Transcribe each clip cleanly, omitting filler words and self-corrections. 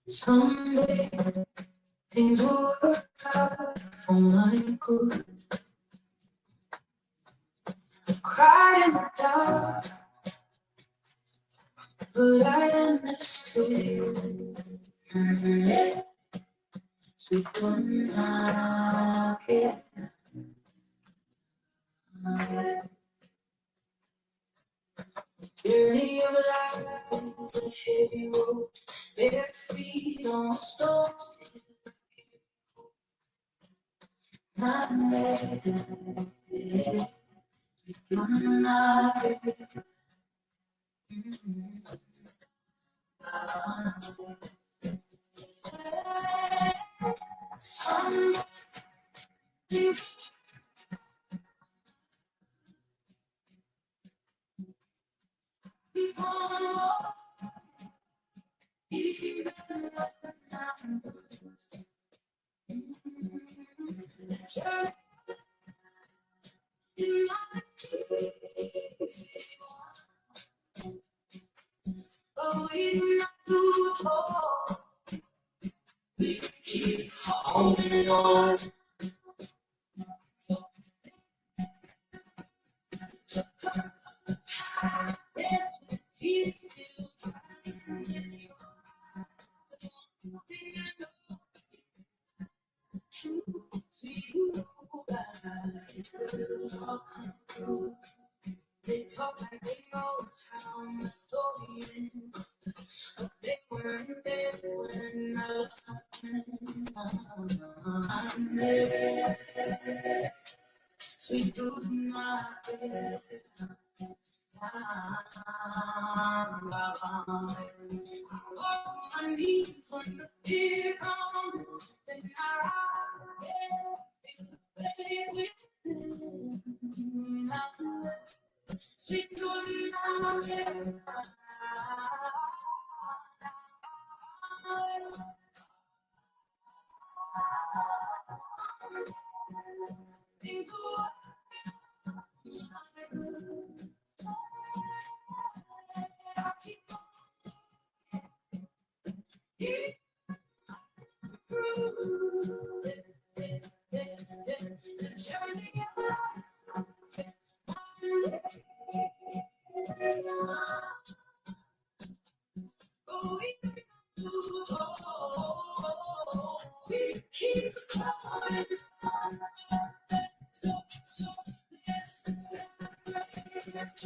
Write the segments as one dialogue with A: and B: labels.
A: Someday things will work out for my good. I've cried in the dark, but I understood. Sweet one, journey of life, a heavy road, bare feet on stones. I'm not some things keep on walking, even when I'm the journey is not easy, but we not too hard. We keep holding on. She's still trying to they talk like they know how my story ends, but they weren't there when I lost my friends. I'm there, sweet through my bed. I walk on my knees when the fear comes, then I play with them. Sweet through my bed. Things will we keep going. So let's celebrate.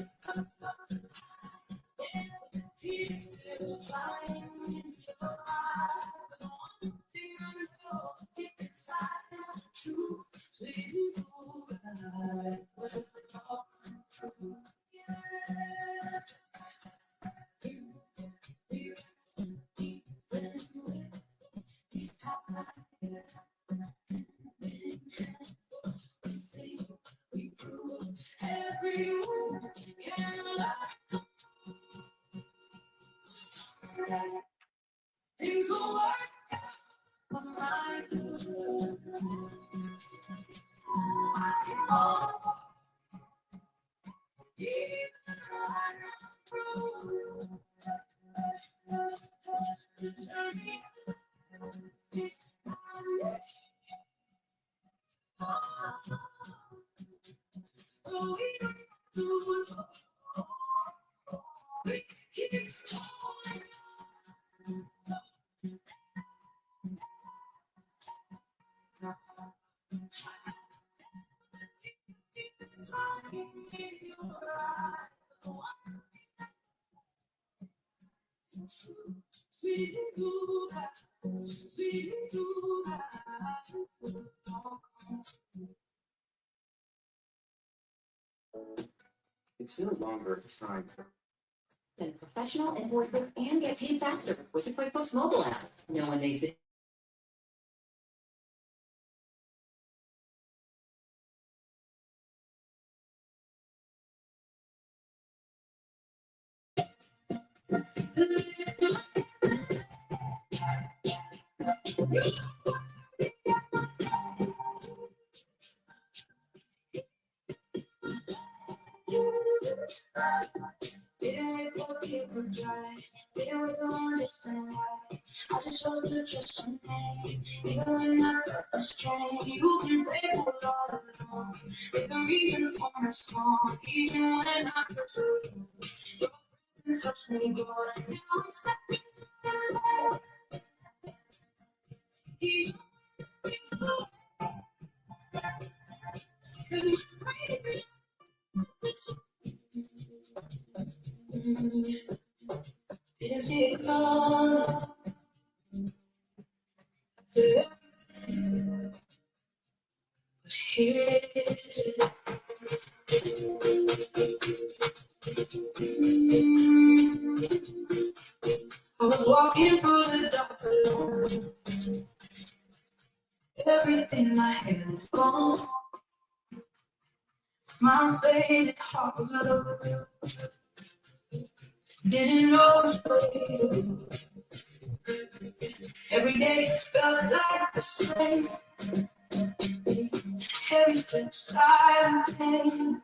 A: Tears still flying in your eyes. The one thing I know deep inside is true. Sweet God, what we're talking through. We prove everyone can learn. Things will work out for my good. Even when I'm through, the journey is oh, we don't lose. We keep falling.
B: It's no longer time for
C: Send professional invoices and get paid faster with your QuickBooks mobile app. Know when they've been
A: They will keep them dry. They will don't understand why. I just chose to trust your name. Even when I felt the strain, you can play for all alone. It's the reason for my song. Even when I feel so low, your presence helps me go. Now I'm stuck in my life. Even when you cause you're crazy. Didn't see it come. Here it is. I was walking through the dark alone. Everything I had was gone. Smiles faded, heart was low. Didn't know which way to go. Every day felt like the same. Heavy steps, silent pain.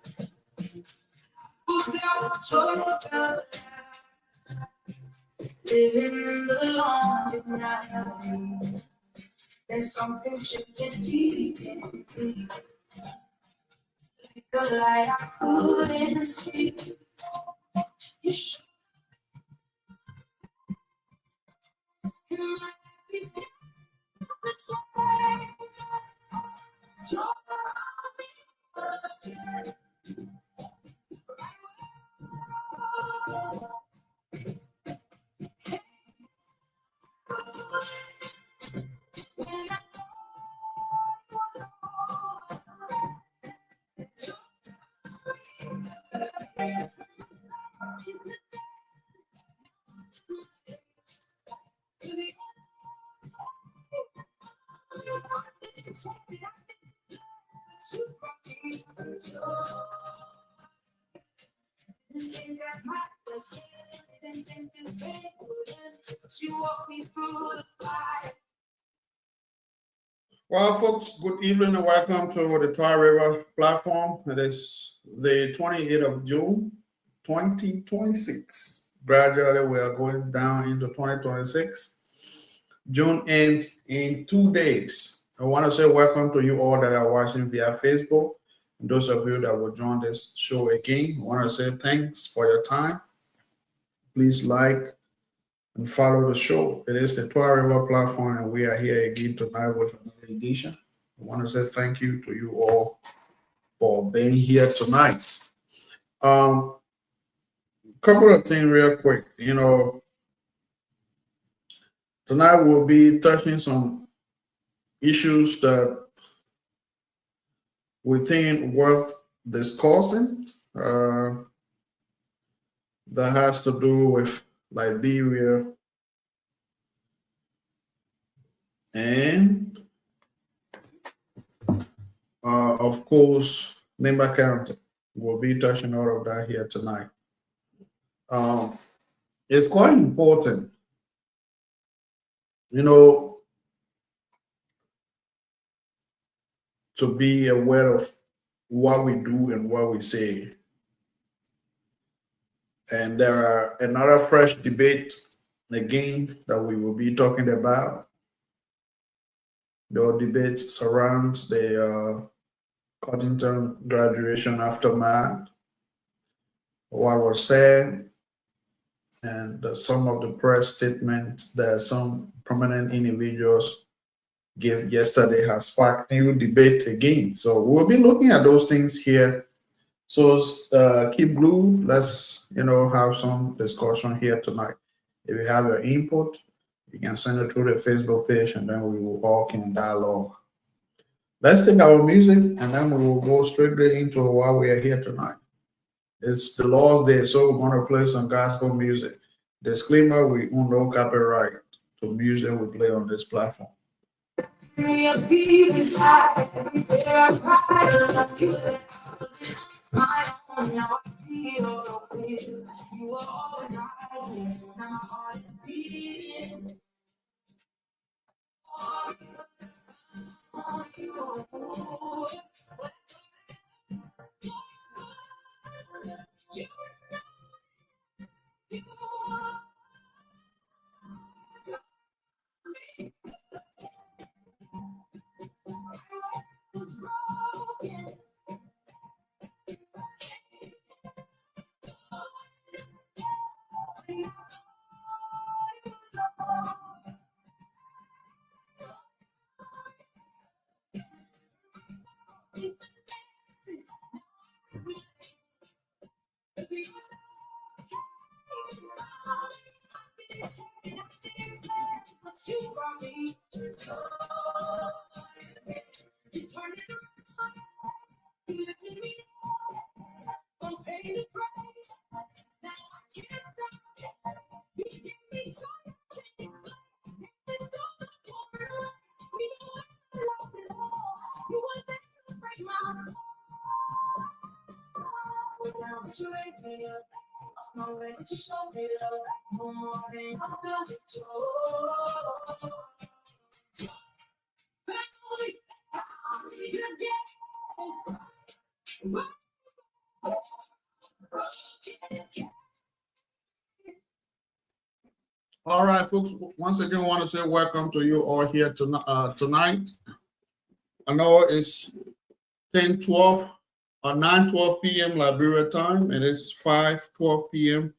A: Looked out, joy felt living in the long night. There's something shifted deep in me. Like a light I couldn't see. You showed me my everything. It's alright. Joy around me again. When I you walk me through the fire.
B: Well, folks, good evening and welcome to the Twah River platform. It is the 28th of June, 2026. Gradually, we are going down into 2026. June ends in 2 days. I want to say welcome to you all that are watching via Facebook. And those of you that will join this show again, I want to say thanks for your time. Please like and follow the show. It is the Twah River platform, and we are here again tonight with another edition. I want to say thank you to you all for being here tonight. Couple of things real quick. Tonight we'll be touching some issues that we think worth discussing. That has to do with Liberia and, of course, Nimba County. We'll be touching all of that here tonight. It's quite important, to be aware of what we do and what we say. And there are another fresh debate again that we will be talking about. The debate surrounds the Cottington graduation aftermath, what was said, and some of the press statements that some prominent individuals gave yesterday has sparked new debate again. So we'll be looking at those things here. So keep glued. Let's have some discussion here tonight. If you have your input, you can send it through the Facebook page, and then we will walk in dialogue. Let's take our music, and then we will go straight into why we are here tonight. It's the Lord's Day, so we're going to play some gospel music. Disclaimer: we own no copyright to music we play on this platform. All right, folks. Once again, I want to say welcome to you all here tonight. I know it's 10:12 or 9:12 p.m. Liberia time. It is 5:12 p.m.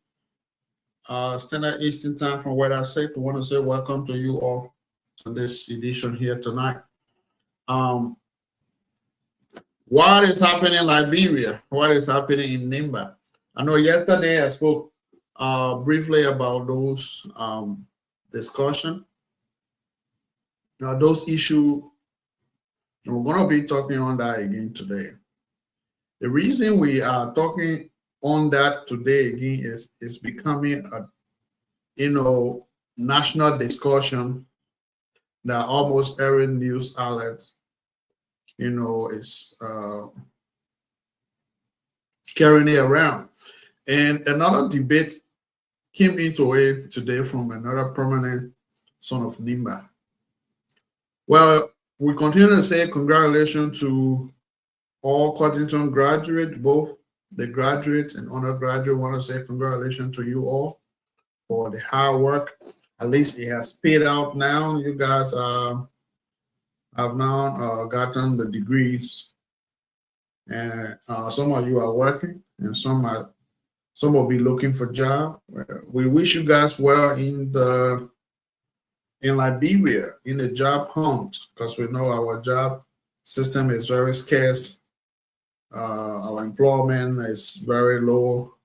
B: Standard Eastern Time from where I say. I want to say welcome to you all to this edition here tonight. What is happening in Liberia? What is happening in Nimba? I know yesterday I spoke briefly about those discussion. Now those issues, we're going to be talking on that again today. The reason we are talking on that today again is becoming a national discussion that almost every news outlet is carrying it around. And another debate came into it today from another prominent son of Nimba. Well, we continue to say congratulations to all Cottington graduates, both the graduate and undergraduate. Want to say congratulations to you all for the hard work. At least it has paid out now. You guys have now gotten the degrees, and some of you are working, and some will be looking for job. We wish you guys well in Liberia in the job hunt, because we know our job system is very scarce. Our employment is very low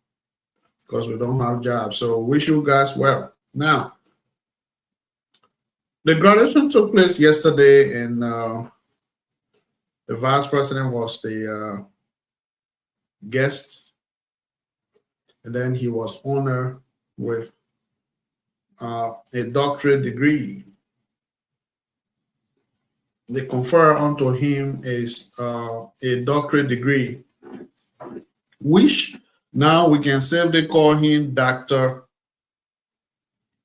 B: because we don't have jobs. So wish you guys well. Now, the graduation took place yesterday, and the vice president was the guest, and then he was honored with a doctorate degree. They confer unto him is a doctorate degree, which now we can safely call him Dr.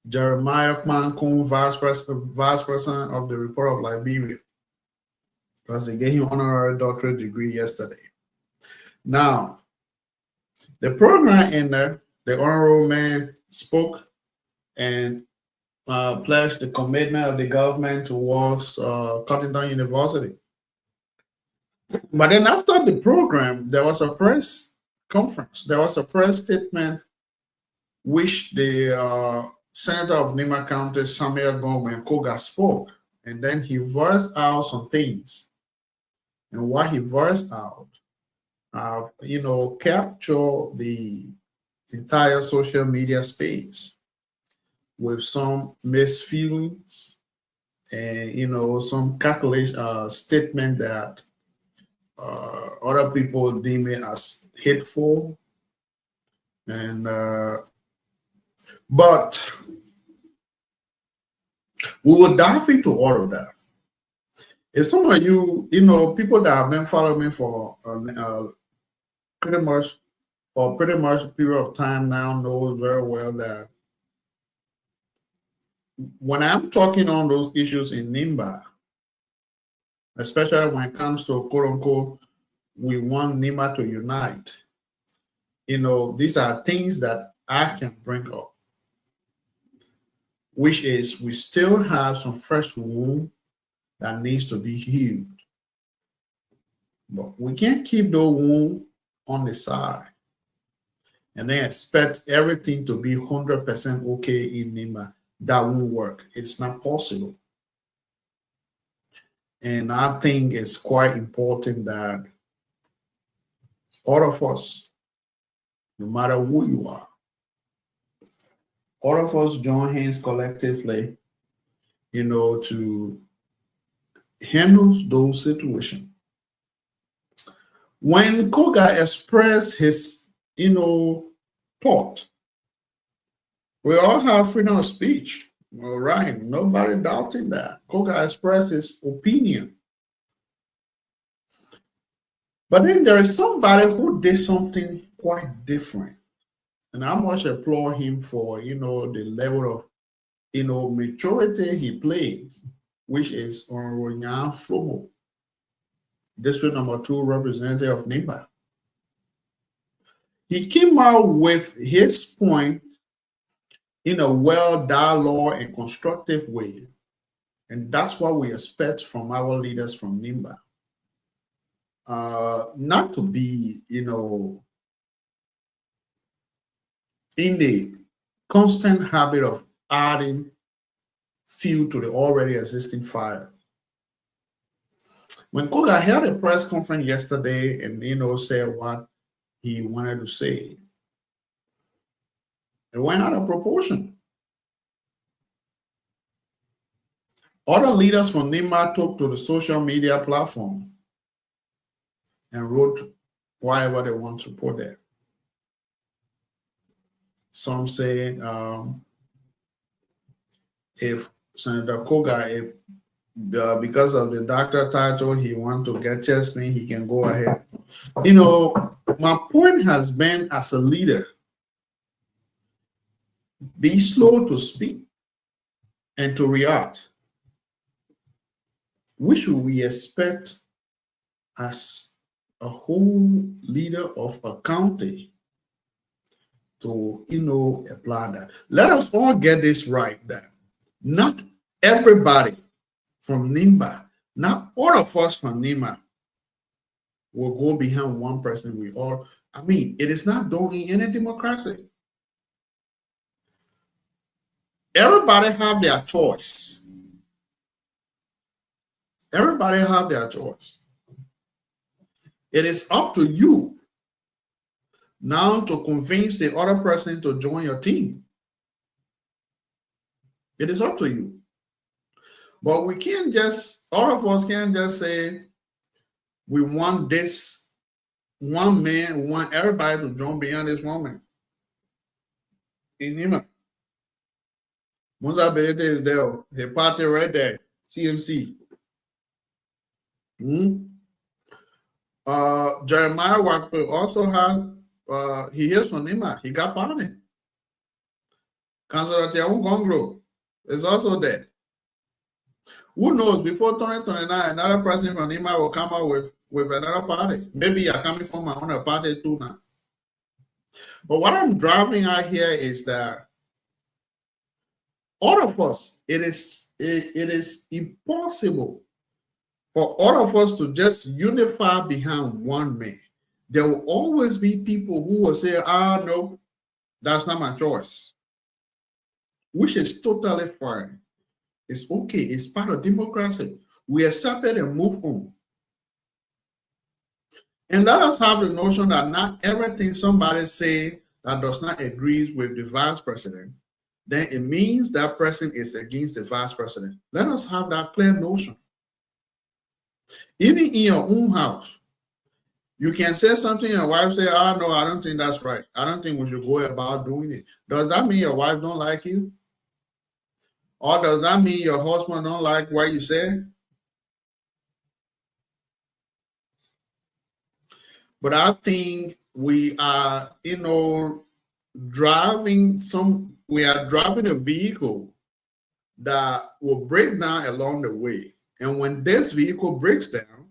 B: Jeremiah Mankun, vice president of the Republic of Liberia, because they gave him honorary doctorate degree yesterday. Now, the program in there, the honorable man spoke and pledged the commitment of the government towards Cottington University. But then after the program, there was a press conference. There was a press statement which the Senator of Nima County, Samuel Gongwen Koga, spoke. And then he voiced out some things. And what he voiced out, captured the entire social media space with some misfeelings and some calculation statement that other people deem it as hateful, and but we will dive into all of that. If some of you, people that have been following me for pretty much a period of time now, knows very well that when I'm talking on those issues in NIMBA, especially when it comes to quote unquote, we want NIMBA to unite, these are things that I can bring up, which is we still have some fresh wound that needs to be healed. But we can't keep the wound on the side and then expect everything to be 100% okay in NIMBA. That won't work. It's not possible. And I think it's quite important that all of us, no matter who you are, all of us join hands collectively, to handle those situations. When Koga expressed his, thought, we all have freedom of speech. All right, nobody doubting that. Koga expressed his opinion. But then there is somebody who did something quite different. And I must applaud him for, the level of, maturity he plays, which is Honorable Nyan Flomo, District Number 2 representative of NIMBA. He came out with his point in a well-dialogued and constructive way. And that's what we expect from our leaders from NIMBA. Not to be, in the constant habit of adding fuel to the already existing fire. When Koga held a press conference yesterday and, said what he wanted to say, it went out of proportion. Other leaders from NIMBA took to the social media platform and wrote whatever they want to put there. Some say if Senator Koga, because of the doctor title, he wants to get chest pain, he can go ahead. My point has been, as a leader, be slow to speak and to react. Which should we expect as a whole leader of a county to, apply that? Let us all get this right, that not everybody from NIMBA, not all of us from NIMBA will go behind one person. It is not done in any democracy. Everybody have their choice. Everybody have their choice. It is up to you now to convince the other person to join your team. It is up to you. But all of us can't just say, we want this one man, we want everybody to join beyond this woman. In Nima, Musa Berete is there, the party right there, CMC. Jeremiah Wakpe also has, he hears from Nima, he got party. Councilor Tiaun Gongro is also there. Who knows, before 2029, another person from Nima will come out with another party. Maybe you're coming from my own party too now. But what I'm driving at here is that all of us, it is impossible for all of us to just unify behind one man. There will always be people who will say, no, that's not my choice. Which is totally fine. It's okay. It's part of democracy. We accept it and move on. And let us have the notion that not everything somebody say that does not agree with the vice president, then it means that person is against the vice president. Let us have that clear notion. Even in your own house, you can say something, your wife say, no, I don't think that's right. I don't think we should go about doing it. Does that mean your wife don't like you? Or does that mean your husband don't like what you say? But I think we are, driving a vehicle that will break down along the way. And when this vehicle breaks down,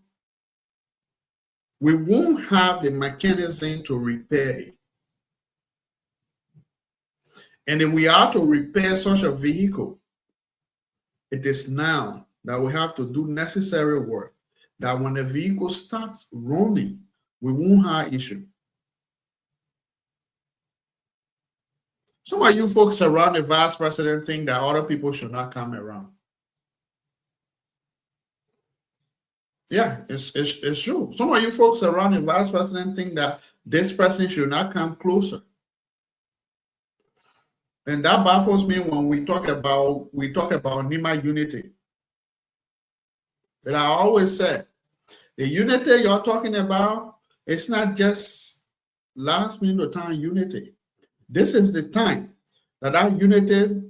B: we won't have the mechanism to repair it. And if we are to repair such a vehicle, it is now that we have to do necessary work, that when the vehicle starts running, we won't have issue. Some of you folks around the vice president think that other people should not come around. Yeah, it's true. Some of you folks around the vice president think that this person should not come closer. And that baffles me when we talk about NEMA unity. And I always said, the unity you're talking about, it's not just last minute time unity. This is the time that unity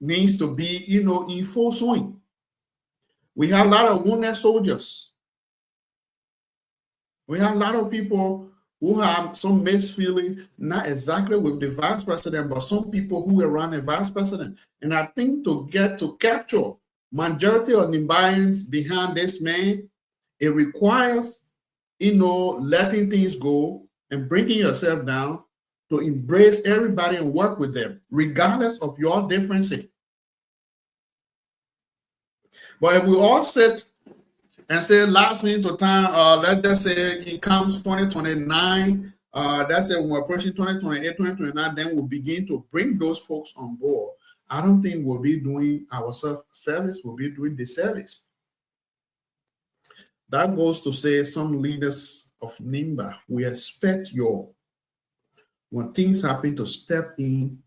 B: needs to be, in full swing. We have a lot of wounded soldiers. We have a lot of people who have some mixed feeling, not exactly with the vice president, but some people who are around the vice president. And I think to capture majority of Nimbayans behind this man, it requires, letting things go and bringing yourself down to embrace everybody and work with them, regardless of your differences. But if we all sit and say last minute to time, let's just say it comes 2029, that's it, when we're approaching 2028, 2029, then we'll begin to bring those folks on board. I don't think we'll be doing our service, we'll be doing the service. That goes to say some leaders of NIMBA, we expect you, when things happen, to step in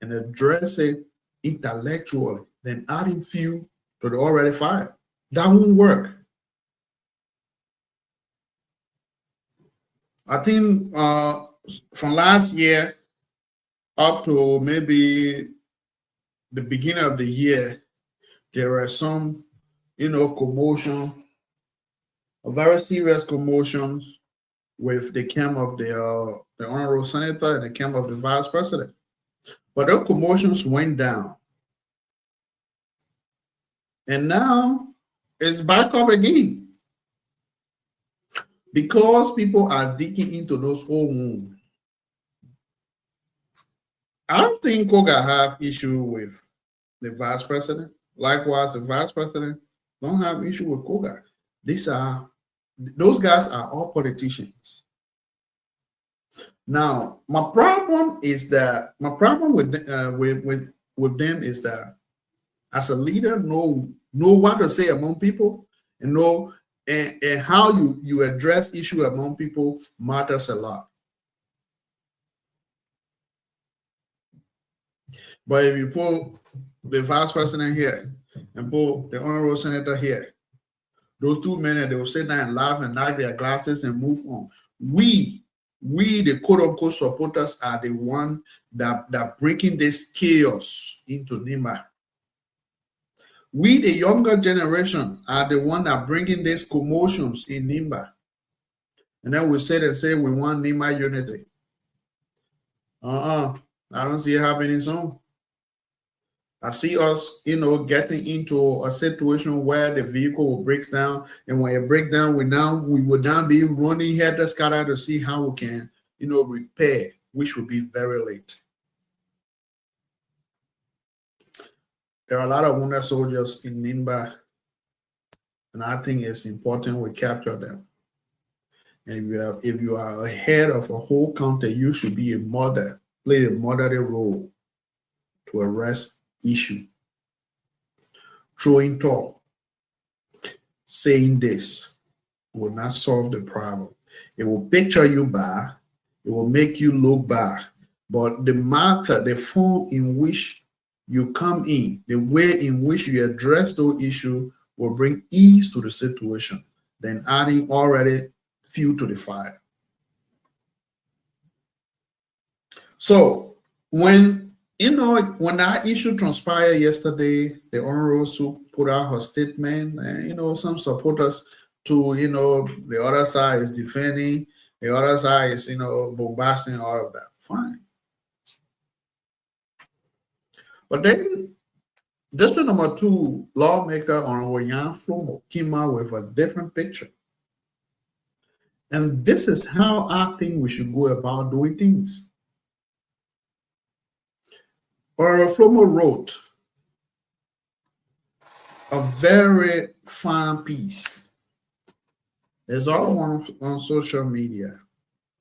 B: and address it intellectually, then adding fuel to the already fire. That won't work. I think from last year up to maybe the beginning of the year, there were some, commotion, a very serious commotions with the camp of the honorable senator and the camp of the vice president. But those commotions went down. And now it's back up again. Because people are digging into those old wounds. I don't think Koga have issue with the vice president. Likewise, the vice president don't have issue with Koga. Those guys are all politicians. Now, my problem with them is that as a leader, know what to say among people, and know and how you address issue among people matters a lot. But if you pull the vice president here and pull the honorable senator here, those two men, they will sit down and laugh and knock their glasses and move on. We the quote-unquote supporters, are the one that bringing this chaos into NIMBA. We, the younger generation, are the one that bringing these commotions in NIMBA. And then we say we want NIMBA unity. I don't see it happening soon. I see us, getting into a situation where the vehicle will break down, and when it breaks down, we would now be running head scatter to see how we can, repair, which will be very late. There are a lot of wounded soldiers in NIMBA, and I think it's important we capture them. And if you are ahead of a whole county, you should be play a motherly role to arrest issue. Throwing talk, saying this will not solve the problem. It will picture you bad, it will make you look bad. But the form in which you come in, the way in which you address those issues will bring ease to the situation, then adding already fuel to the fire. So when that issue transpired yesterday, the Honorable Sue put out her statement, and some supporters to the other side is defending, the other side is bombasting, all of that. Fine. But then District number 2 lawmaker Honorable Yan Flomo came out with a different picture. And this is how I think we should go about doing things. Honorable Flomo wrote a very fine piece. There's all one on social media.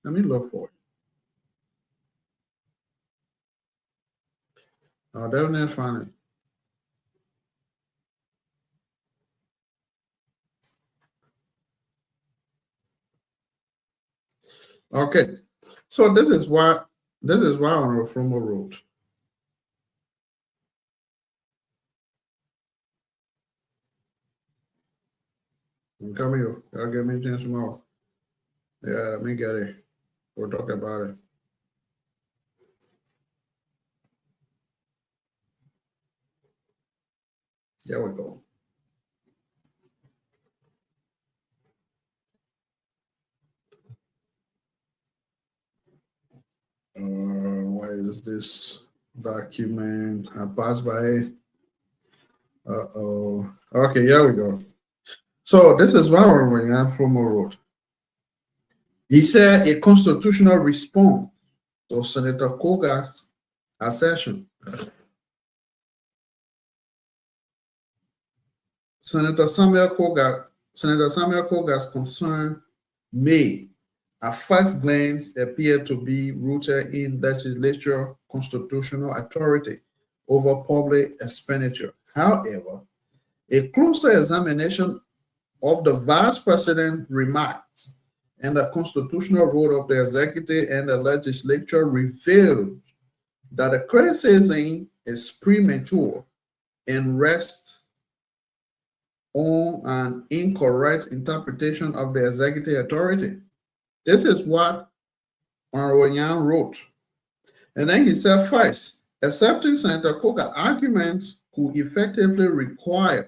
B: Let me look for it. I'll definitely find it. Okay, so this is what Honorable Flomo wrote. Come here. Y'all give me a chance tomorrow. Yeah, let me get it. We'll talk about it. There we go. Why is this document? I passed by it. Uh-oh. Okay, here we go. So this is what Honorable Yan Flomo wrote. He said a constitutional response to Senator Koga's assertion. Senator Samuel Koga's concern may, at first glance, appear to be rooted in legislature constitutional authority over public expenditure. However, a closer examination of the Vice President's remarks and the constitutional role of the executive and the legislature reveals that the criticism is premature and rests on an incorrect interpretation of the executive authority. This is what Honorable Yan wrote. And then he said, first, accepting Senator Koga's arguments could effectively require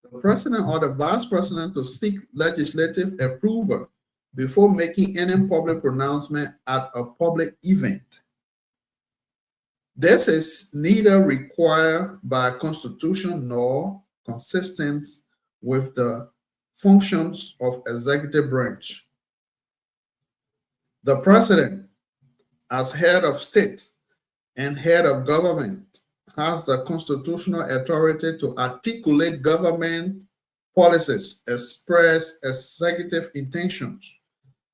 B: the president or the vice president to seek legislative approval before making any public pronouncement at a public event. This is neither required by Constitution nor consistent with the functions of executive branch. The president, as head of state and head of government, has the constitutional authority to articulate government policies, express executive intentions,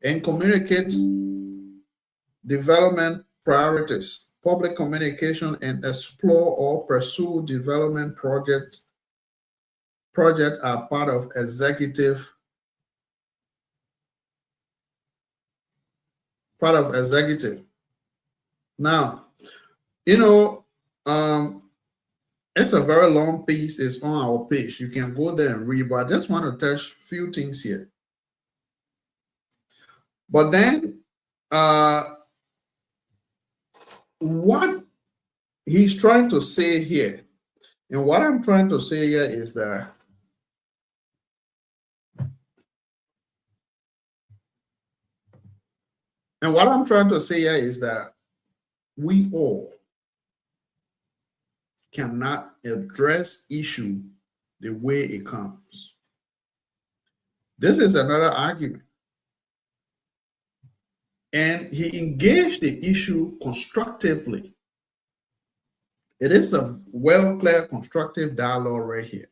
B: and communicate development priorities, public communication, and explore or pursue development projects are part of executive. Now, it's a very long piece. It's on our page. You can go there and read, but I just want to touch a few things here. But then, what he's trying to say here, and what I'm trying to say here is that we all cannot address issue the way it comes. This is another argument. And he engaged the issue constructively. It is a well-clear, constructive dialogue right here.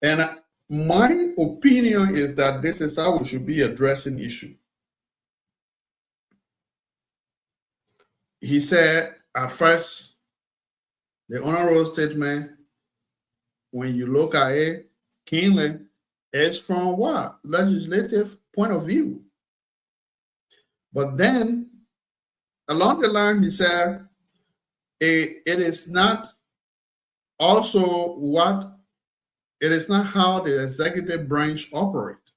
B: And my opinion is that this is how we should be addressing issue. He said, at first, the honorable statement, when you look at it keenly, is from what? Legislative point of view. But then, along the line, he said, it is not how the executive branch operates.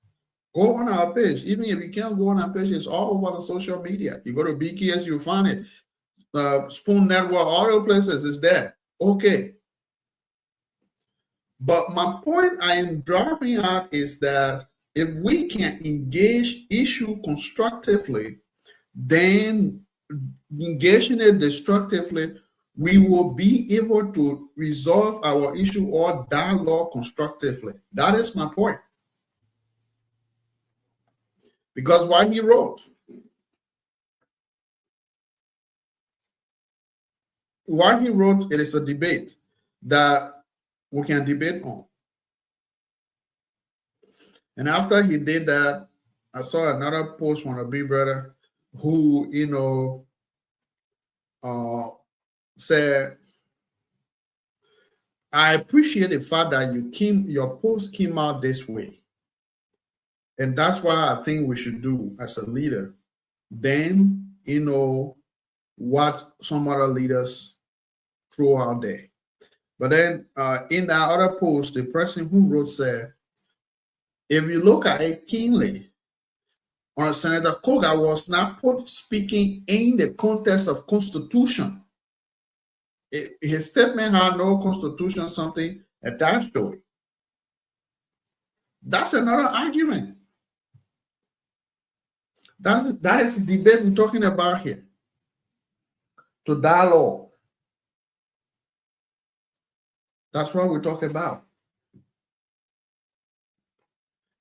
B: Go on our page. Even if you can't go on our page, it's all over the social media. You go to BKS, you'll find it. Spoon Network, all the places is there. Okay. But my point I am driving at is that if we can engage issue constructively, then engaging it destructively we will be able to resolve our issue or dialogue constructively. That is my point. Because what he wrote, it is a debate that we can debate on. And after he did that, I saw another post from a big brother who, said, I appreciate the fact that your post came out this way. And that's what I think we should do as a leader. Then, what some other leaders throw out there. But then in that other post, the person who wrote said, if you look at it keenly, Senator Koga was not speaking in the context of constitution. His statement had no constitution something attached to it. That's another argument. That is the debate we're talking about here. To dialogue. That's what we're talking about.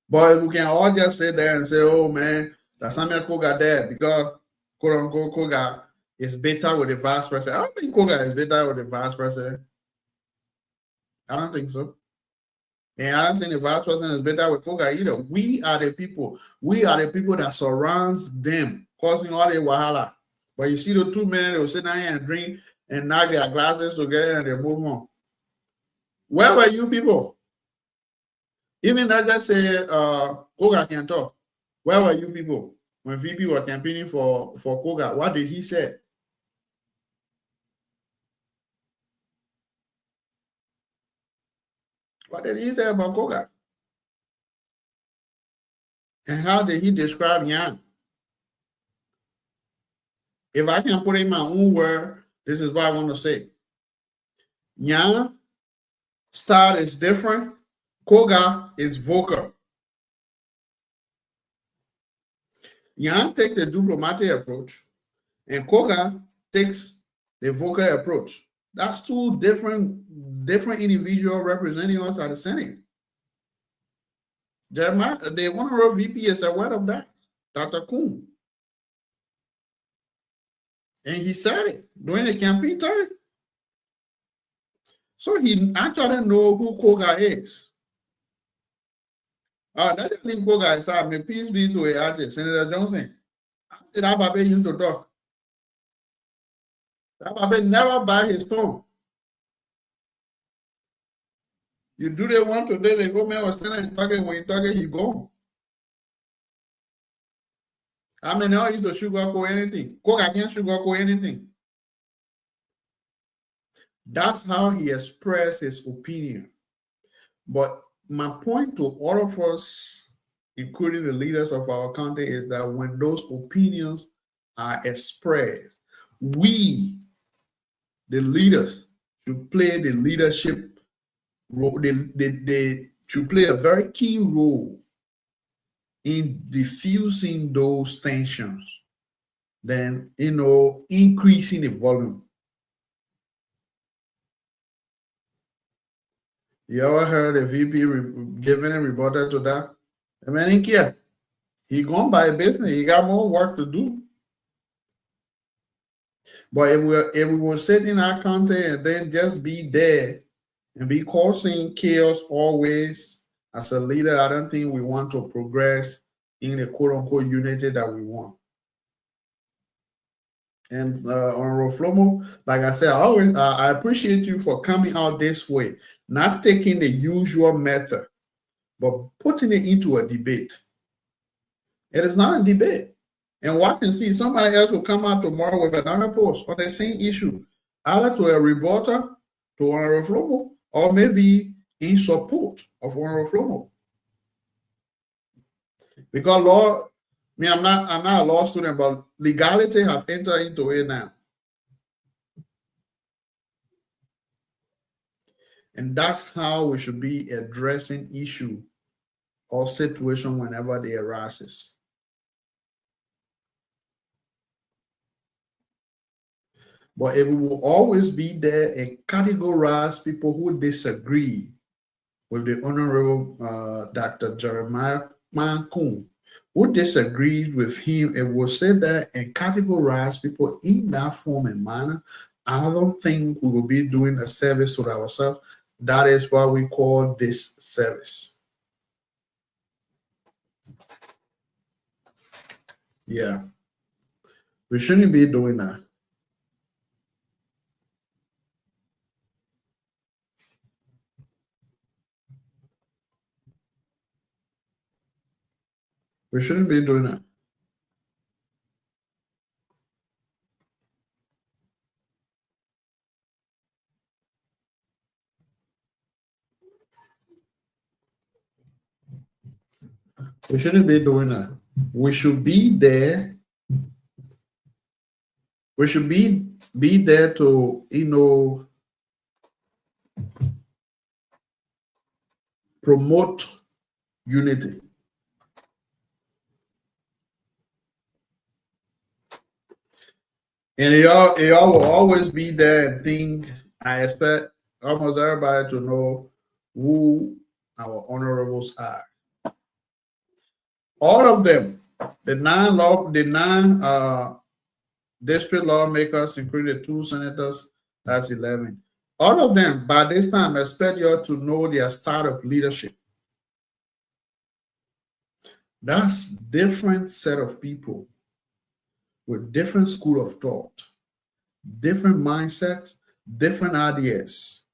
B: But we can all just sit there and say, oh man, that Samuel Koga there because quote unquote Koga is better with the vice president. I don't think Koga is better with the vice president. I don't think so. And I don't think the vice president is better with Koga either. We are the people. We are the people that surrounds them, causing all the wahala. But you see the two men, they will sit down here and drink and knock their glasses together and they move on. Where were you people? Even that just say Koga can talk. Where were you people when VP were campaigning for Koga? What did he say? What did he say about Koga? And how did he describe Yang? If I can put in my own word, this is what I want to say. Yang style is different. Koga is vocal. Yang takes the diplomatic approach, and Koga takes the vocal approach. That's two different individuals representing us at the Senate. Jeremiah, the honorable VP is aware of that, Dr. Kuhn. And he said it during the campaign time. So he actually know who Koga is. That doesn't Koga is may peace be to a artist, Senator Johnson. That Babe used to talk. That Babe never buy his tone. You do the one today, the government was standing talking, when you talking, he go. I mean, now used to sugarcoat anything. Koga can't sugarcoat anything. That's how he expressed his opinion. But my point to all of us, including the leaders of our country, is that when those opinions are expressed, we, the leaders, should play the leadership role. They should play a very key role in diffusing those tensions, then, increasing the volume. You ever heard a VP giving a rebuttal to that? I mean, he care. He gone by business. He got more work to do. But if we were sitting in our country and then just be there and be causing chaos always as a leader, I don't think we want to progress in the quote-unquote unity that we want. And on Flomo, like I said, I appreciate you for coming out this way, not taking the usual method, but putting it into a debate. It is not a debate. And watch and see, somebody else will come out tomorrow with another post on the same issue, either to a rebuttal to Honorable Flomo, or maybe in support of Honorable Flomo. Because law, I'm not a law student, but legality have entered into it now. And that's how we should be addressing issue or situation whenever they arises. But it will always be there and categorize people who disagree with the Honorable Dr. Jeremiah Mankun, who disagreed with him. It will say that and categorize people in that form and manner. I don't think we will be doing a service to ourselves. That is why we call this service. Yeah. We shouldn't be doing that. We shouldn't be doing that. We shouldn't be doing that. We should be there. We should be there to, promote unity. And y'all will always be there and think. I expect almost everybody to know who our honorables are. All of them, the nine district lawmakers, including the 2 senators, that's 11. All of them, by this time, expect you to know their style of leadership. That's different set of people with different school of thought, different mindsets, different ideas.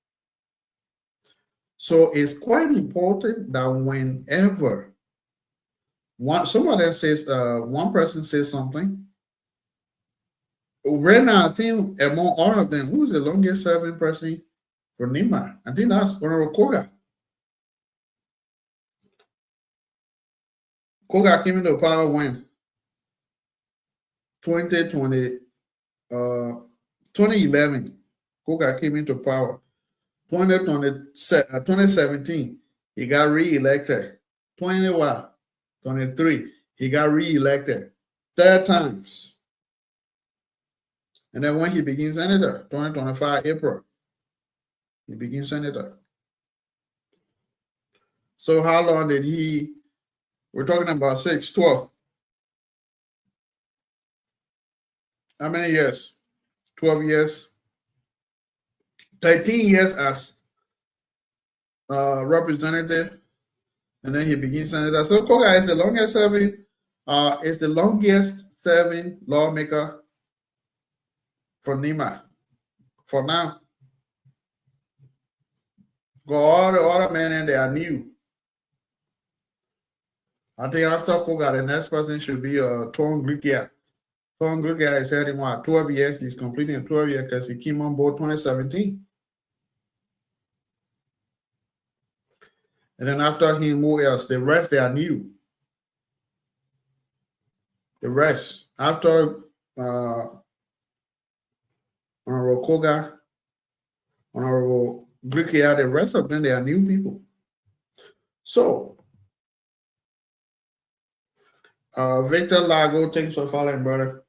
B: So it's quite important that whenever one person says something, right now I think among all of them, who's the longest serving person for Nima? I think that's Honorable Koga. Koga came into power when 2011. Koga came into power. 2017, he got re-elected. 2023, he got re-elected 3 times. And then when he became senator, 2025 April, he became senator. So how long did he? We're talking about 12. How many years? 12 years. 13 years as representative, and then he became senator. So Koga is the longest serving lawmaker for Nima for now. Go all the other men and they are new. I think after Koga, the next person should be Twah Grikia. Twah Grikia is heading 12 years. He's completing 12 years because he came on board 2017. And then after him, who else? The rest, they are new. The rest. After Honorable Koga, Honorable Grikia, the rest of them, they are new people. So, Victor Lago, thanks for following, brother.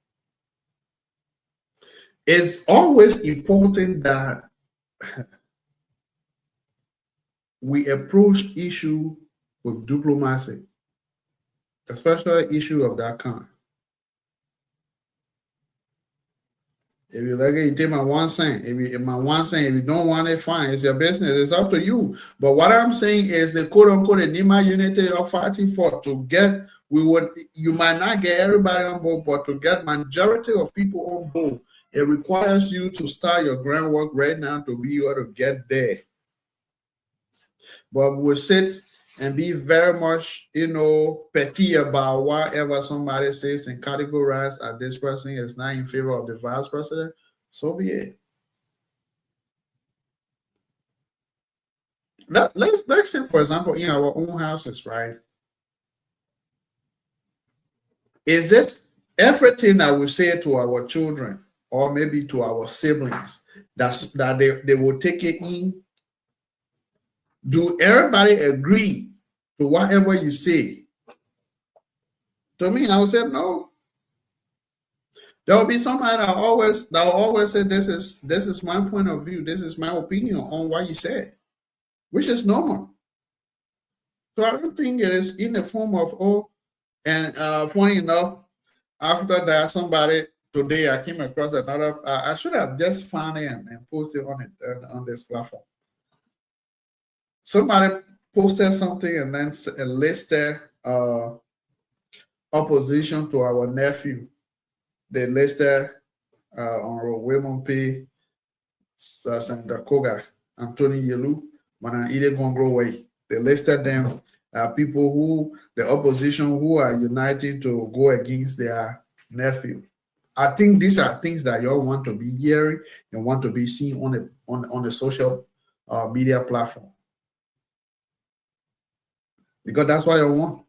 B: It's always important that we approach issue with diplomacy, especially issue of that kind. If you like it, you take my 1 cent. If you don't want it, fine. It's your business. It's up to you. But what I'm saying is the quote unquote Nima unity you're fighting for to get, you might not get everybody on board, but to get majority of people on board, it requires you to start your groundwork right now to be able to get there. But we'll sit and be very much, petty about whatever somebody says and categorize as this person is not in favor of the vice president, so be it. Let's say, for example, in our own houses, right? Is it everything that we say to our children or maybe to our siblings that they will take it in? Do everybody agree to whatever you say? To me, I would say no. There will be somebody that will always say this is my point of view, this is my opinion on what you said, which is normal. So I don't think it is in the form of and funny enough, after that somebody today I came across another. I should have just found it and posted on it on this platform. Somebody posted something and then listed opposition to our nephew. They listed Honorable William P. Senator Koga, Anthony Yelu, Manan Ide Gongro. They listed them people who the opposition who are uniting to go against their nephew. I think these are things that y'all want to be hearing and want to be seen on the social media platform, because that's what you want.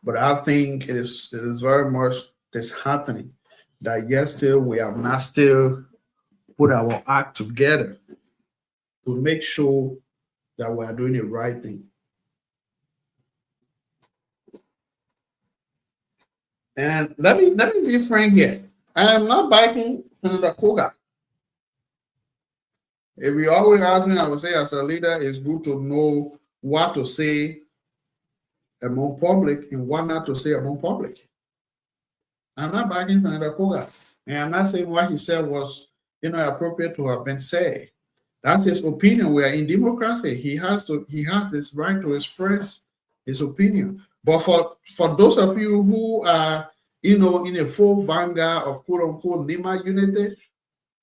B: But I think it is very much disheartening that yet still we have not still put our act together to make sure that we are doing the right thing. And let me be frank here. I am not backing Senator Koga. If you always ask me, I would say as a leader, it's good to know what to say among public and what not to say among public. I'm not backing Senator Koga. And I'm not saying what he said was appropriate to have been said. That's his opinion. We are in democracy. He has this right to express his opinion. But for those of you who are in a full vanguard of quote unquote Nima unity,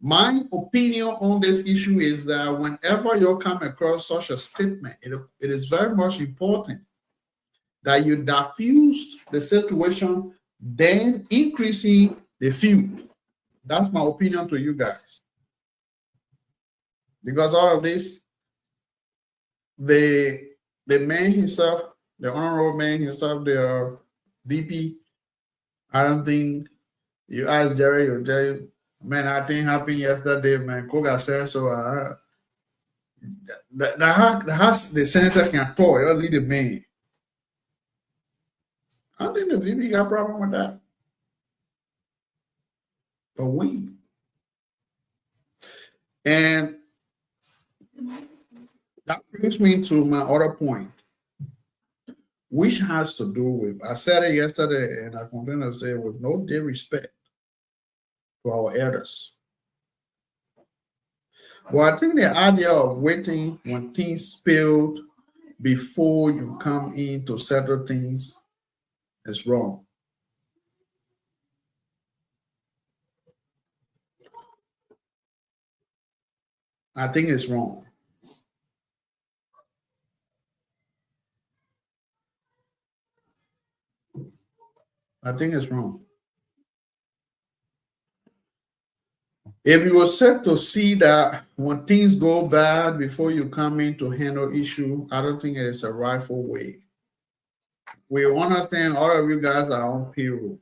B: my opinion on this issue is that whenever you come across such a statement, it is very much important that you diffuse the situation, then increasing the feud. That's my opinion to you guys. Because all of this, the man himself, the honorable man himself, the DP, I don't think you ask Jerry or Jerry, man, I think happened yesterday, man. Koga said so. The senator can talk, or lead the man. I don't think the VP got a problem with that. But we. And that brings me to my other point, which has to do with, I said it yesterday and I continue to say it with no disrespect to our elders. Well, I think the idea of waiting when things spilled before you come in to settle things is wrong. I think it's wrong. I think it's wrong. If you were set to see that when things go bad before you come in to handle issue, I don't think it is a rightful way. We understand all of you guys are on payroll.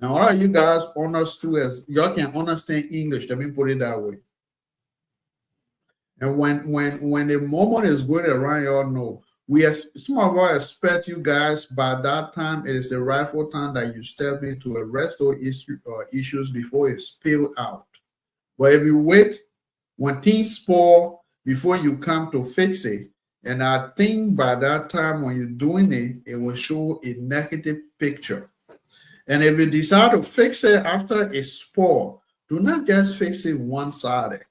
B: Now, all of you guys understood as y'all can understand English. Let me put it that way. And when the moment is going around, y'all know some of us expect you guys by that time it is the rightful time that you step in to arrest those issues before it's spilled out. But if you wait when things spoil before you come to fix it, and I think by that time when you're doing it, it will show a negative picture. And if you decide to fix it after it's spoiled, do not just fix it one-sided.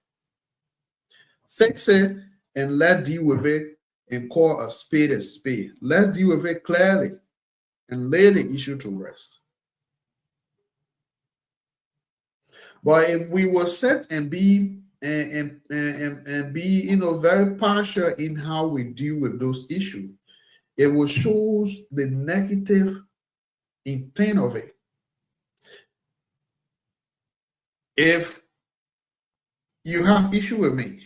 B: Fix it and let's deal with it and call a spade a spade. Let's deal with it clearly and lay the issue to rest. But if we were set and be very partial in how we deal with those issues, it will show the negative intent of it. If you have issue with me,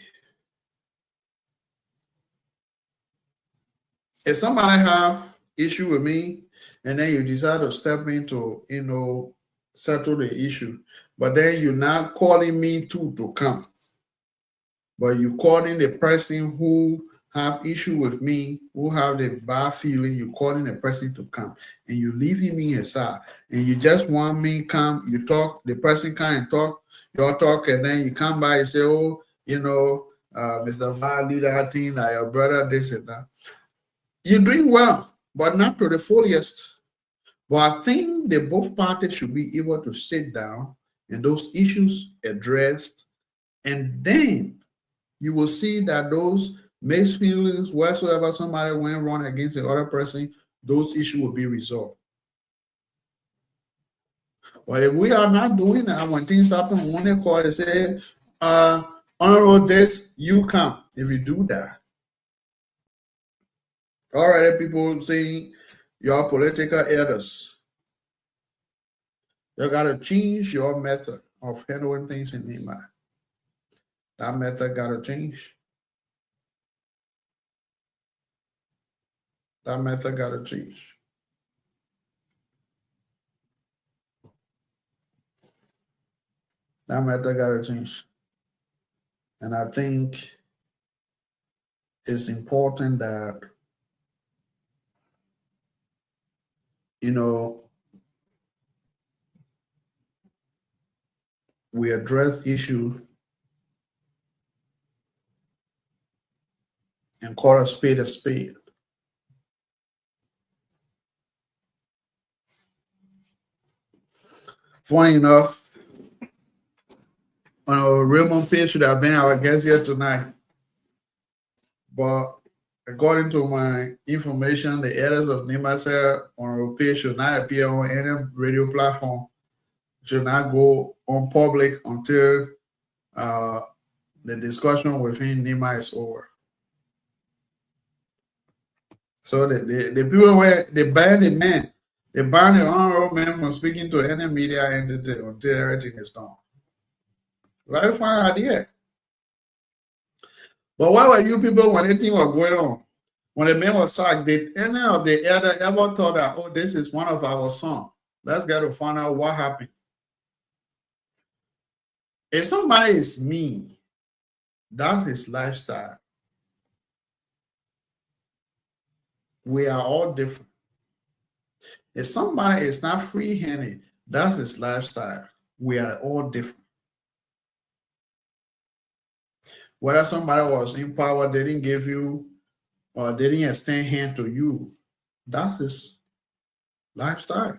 B: if somebody have issue with me and then you decide to step in to settle the issue, but then you're not calling me to come, but you calling the person who have issue with me, who have the bad feeling, you calling a person to come and you leaving me aside and you just want me come, you talk, the person come and talk, you talk, and then you come by and say, oh, Mr. Val, lead that thing, like your brother, this and that. You're doing well, but not to the fullest. But I think that both parties should be able to sit down and those issues addressed, and then you will see that those mixed feelings, whatsoever somebody went wrong against the other person, those issues will be resolved. But if we are not doing that, when things happen, when they call and say, honorable this, you come. If you do that, already people saying your political elders, you got to change your method of handling things in Nehemiah. That method got to change. That method got to change. That method got to change. And I think it's important that, we address issues and call a spade a spade. Funny enough, Raymond Page should have been our guest here tonight. But according to my information, the elders of Nehemiah said Honorable Page should not appear on any radio platform, should not go on public until the discussion within Nehemiah is over. So the people they ban the man, they ban the honorable man from speaking to any media entity until everything is done. Very fine idea. But why were you people, when anything was going on, when the man was sacked, did any of the elder ever thought that, oh, this is one of our sons? Let's get to find out what happened. If somebody is mean, that's his lifestyle. We are all different. If somebody is not free-handed, that's his lifestyle. We are all different. Whether somebody was in power, they didn't give you, or they didn't extend hand to you, that's his lifestyle.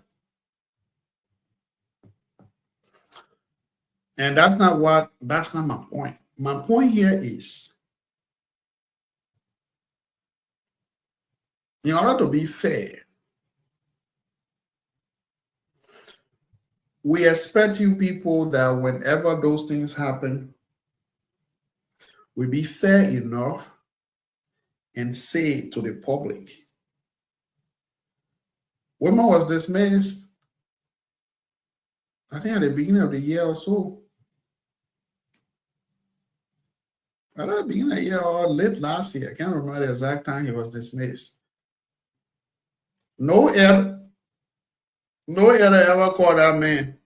B: And that's not my point. My point here is, in order to be fair, we expect you people that whenever those things happen, we be fair enough and say to the public, women was dismissed, I think at the beginning of the year or so. At the beginning of the year or late last year, I can't remember the exact time he was dismissed. No elder ever called that man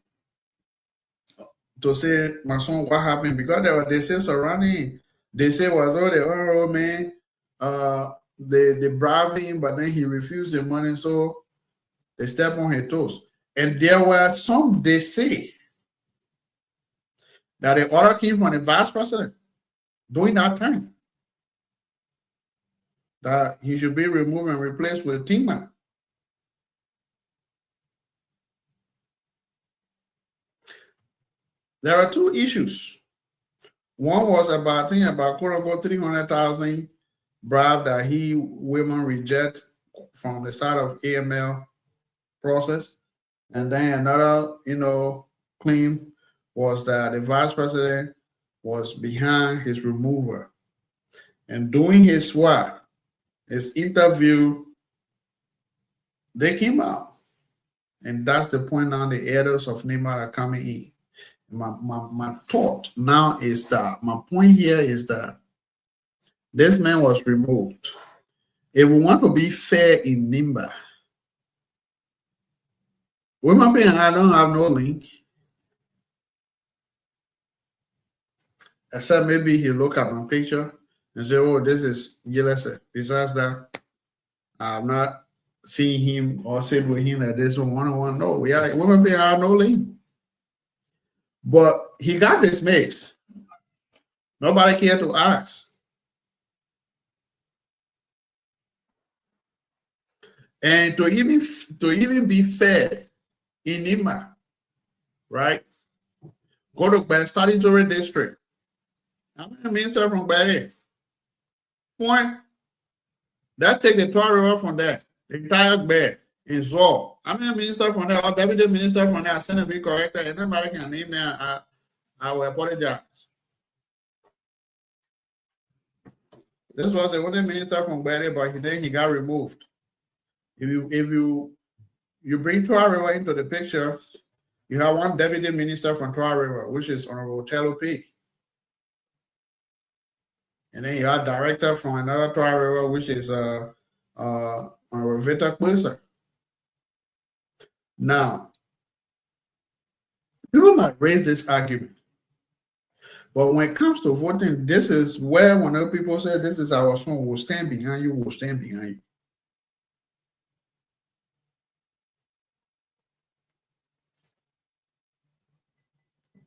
B: to say, my son, what happened? Because they say surrounding, they say was the honorable man, they bribed him, but then he refused the money, so they stepped on his toes. And there were some, they say, that the order came from the vice president during that time, that he should be removed and replaced with Tingman. There are two issues. One was about, I think, about quote unquote 300,000 bribe that women reject from the side of AML process. And then another, claim was that the vice president was behind his removal. And during his interview, they came out. And that's the point now the elders of Nehemiah are coming in. My thought now is that, my point here is that this man was removed. If we want to be fair in Nimba, I don't have no link. Except maybe he look at my picture and say, oh, this is Gillespie. Besides that, I'm not seeing him or sit with him at this one-on-one. No, we will be our no lead. But he got this mix. Nobody cared to ask. And to even be fair in Nima, right? Go to Bad Statutory District. I'm a minister from Bad. Point. That take the Twah River from there. The entire bed in Zor. I'm a minister from there, or deputy minister from there. I send a big corrector, and nobody can name me. I will apologize. This was the only minister from Bad, but he got removed. If you bring Twah River into the picture, you have one deputy minister from Twah River, which is Honorable Tello P. And then you have director from another Twah River, which is Honorable Victor Closer. Now, people might raise this argument, but when it comes to voting, this is where when people say this is our son, we'll stand behind you, we'll stand behind you.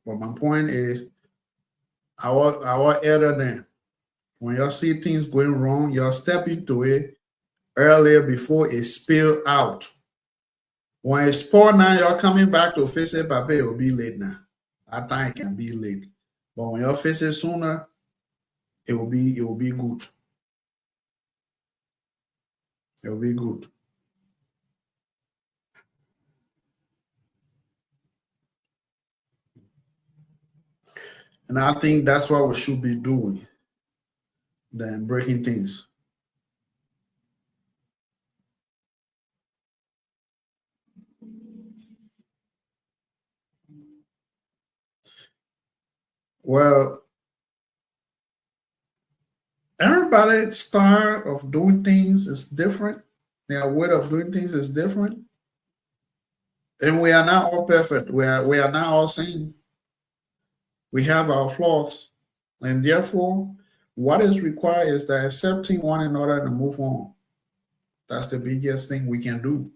B: But my point is, our elder then, when y'all see things going wrong, y'all step into it earlier before it spill out. When it's poor now, y'all coming back to face it, Papa, it will be late now. That time it can be late. But when y'all face it sooner, it will be good. It will be good. And I think that's what we should be doing than breaking things. Well, everybody's style of doing things is different. Their way of doing things is different. And we are not all perfect. We are not all same. We have our flaws. And therefore, what is required is that accepting one another and move on. That's the biggest thing we can do.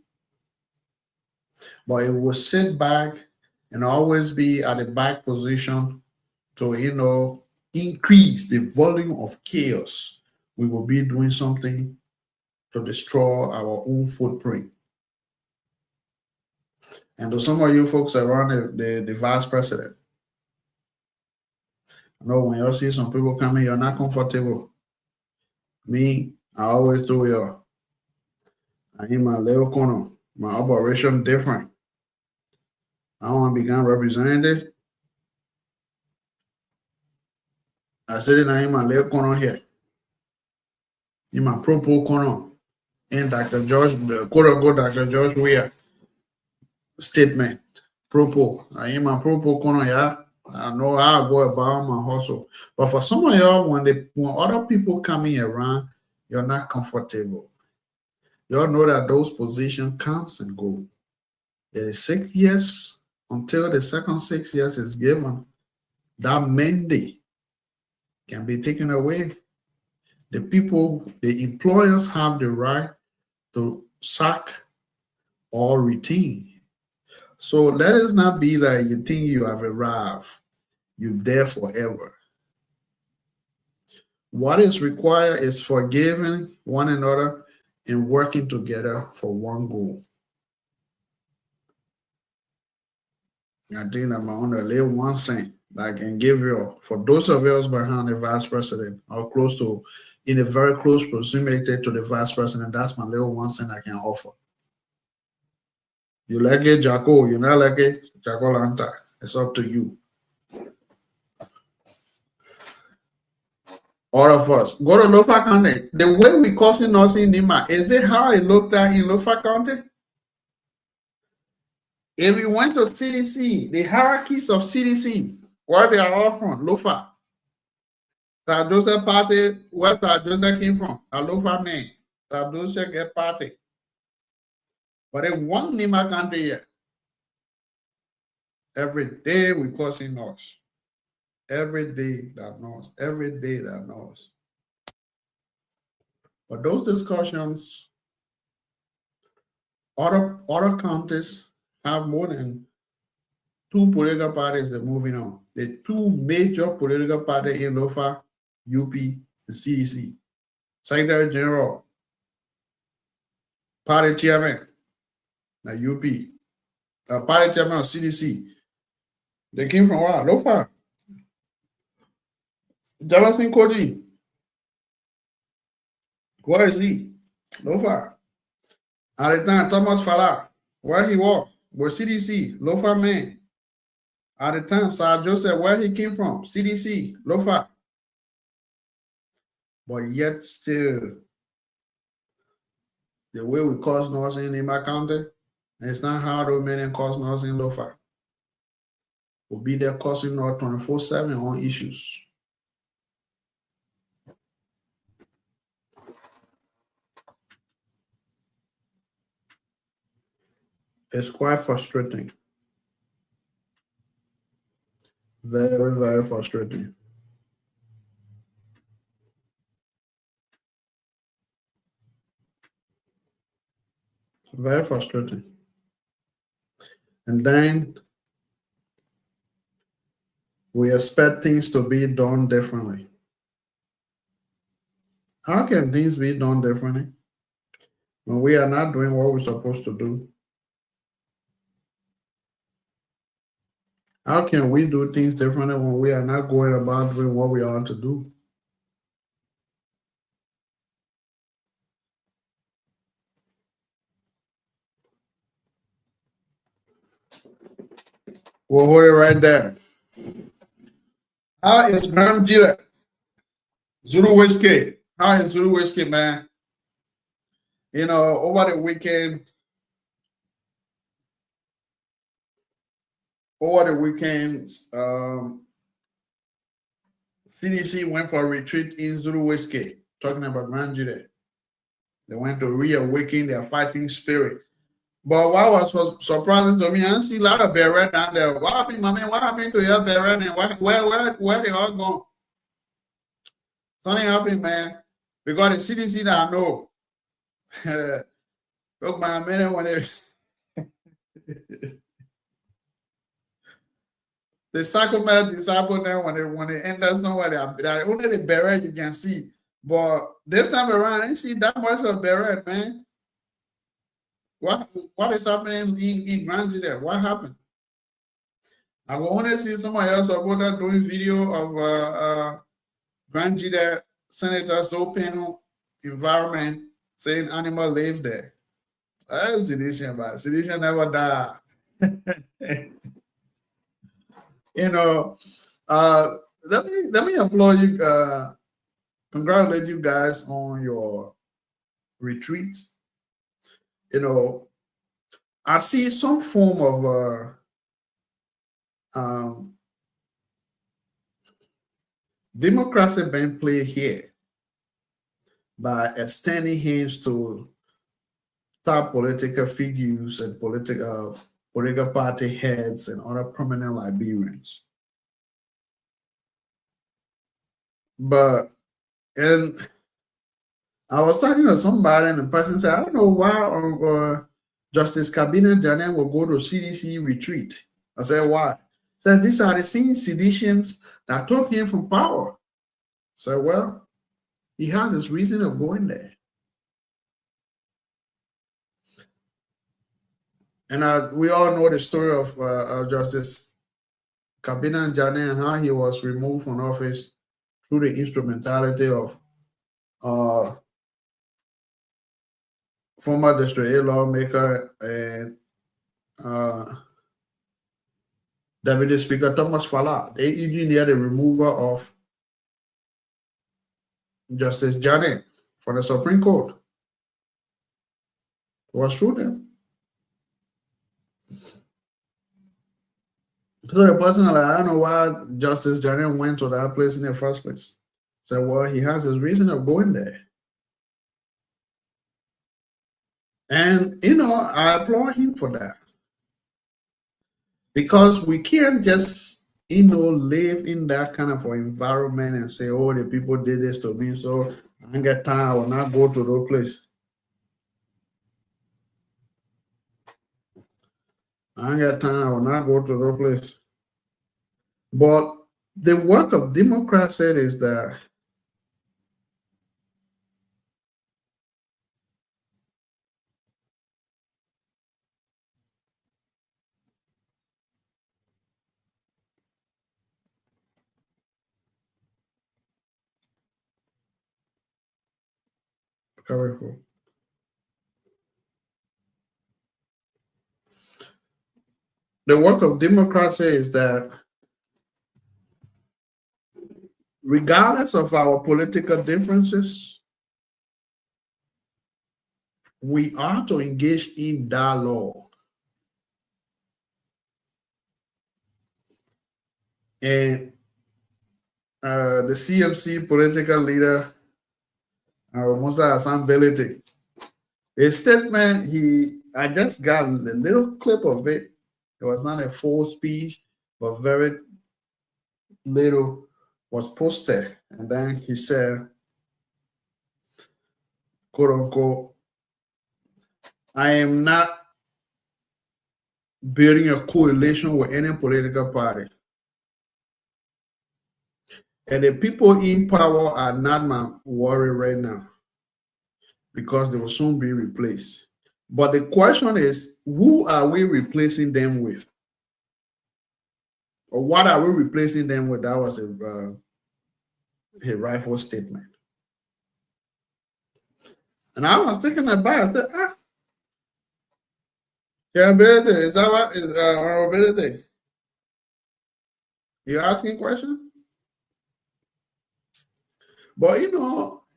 B: But it will sit back and always be at the back position to, increase the volume of chaos. We will be doing something to destroy our own footprint. And to some of you folks around the vice president, I know when you see some people coming, you're not comfortable. Me, I always do it. I in my little corner, my operation different. I want to become representative. I said it in my little corner here. In my pro corner. In Dr. George, quote unquote Dr. George Weah statement. Propo. I in my propo corner, yeah. I know I go about my hustle. But for some of y'all, when other people coming around, you're not comfortable. Y'all know that those positions comes and go. It is 6 years until the second 6 years is given. That mandate can be taken away. The employers have the right to sack or retain. So let us not be like you think you have arrived. You're there forever. What is required is forgiving one another and working together for one goal. I think I'm on to lay one thing that I can give you for those of us behind the vice president or close to, in a very close proximity to the vice president. That's my little one thing I can offer. You like it, Jaco? You not like it, Jaco Lanta? It's up to you. All of us. Go to Lofa County. The way we causing us in Nima, is it how it looked at in Lofa County? If we went to CDC, the hierarchies of CDC, where they are all from, Lofa. That Joseph party, where that Joseph came from, a Lofa man. That Joseph get party. But in one Nima County here, every day we causing us. Every day that knows. Every day that knows. But those discussions, other counties have more than two political parties that are moving on. The two major political parties in Lofa, UP, and CEC. Secretary General, party chairman, na UP, party chairman of CDC. They came from what? Lofa. Jefferson Cody. Where is he? Lofa. At the time, Thomas Fala, where he was CDC, Lofa man. At the time, Sir Joseph, where he came from, CDC, Lofa. But yet still, the way we cause nursing in my county, it's not how the men cause nursing in Lofa. We'll be there causing us 24/7 on issues. It's quite frustrating. Very, very frustrating. Very frustrating. And then we expect things to be done differently. How can things be done differently when we are not doing what we're supposed to do? How can we do things differently when we are not going about doing what we ought to do? We'll hold it right there. How is Grand Gila? Zulu Whiskey. How is Zulu Whiskey, man? You know, over the weekend, CDC went for a retreat in Zulu Whiskey, talking about Grand Gila. They went to reawaken their fighting spirit. But what was surprising to me, I see a lot of beret down there. What happened, my man? What happened to your beret? And where they all gone? Something happened, man. Because the CDC that I know, look, my man, when the psychopath disciple them when they enter somewhere, they only the beret you can see. But this time around, I didn't see that much of beret, man. What is happening in Grand there? What happened? I will only see somebody else about doing video of Grand there, Senator's open environment saying animal live there. That's sedition, but sedition never die. You know, let me applaud you, congratulate you guys on your retreat. You know, I see some form of democracy being played here by extending hands to top political figures and political party heads and other prominent Liberians. But I was talking to somebody and the person said, I don't know why Justice Cabinet Janet will go to CDC retreat. I said, why? He said, these are the same seditions that took him from power. I said, well, he has his reason of going there. And we all know the story of Justice Cabinet Janet and how he was removed from office through the instrumentality of former District 8 lawmaker and Deputy Speaker Thomas Fala. They engineered the removal of Justice Janet from the Supreme Court. It was through them. So the person, I don't know why Justice Janet went to that place in the first place. Said, well, he has his reason of going there. And, you know, I applaud him for that. Because we can't just, you know, live in that kind of environment and say, oh, the people did this to me, so I ain't get time. I will not go to those places. I ain't got time. I will not go to those places. But the work of Democrats said is that careful. The work of Democrats is that regardless of our political differences, we are to engage in dialogue. And the CMC political leader, Musa Hassan Belete, his statement, I just got a little clip of it. It was not a full speech, but very little was posted. And then he said, quote unquote, I am not building a coalition with any political party. And the people in power are not my worry right now because they will soon be replaced. But the question is, who are we replacing them with? Or what are we replacing them with? That was a rifle statement. And I was thinking about it. Yeah, is that what is honorability? You're asking questions? But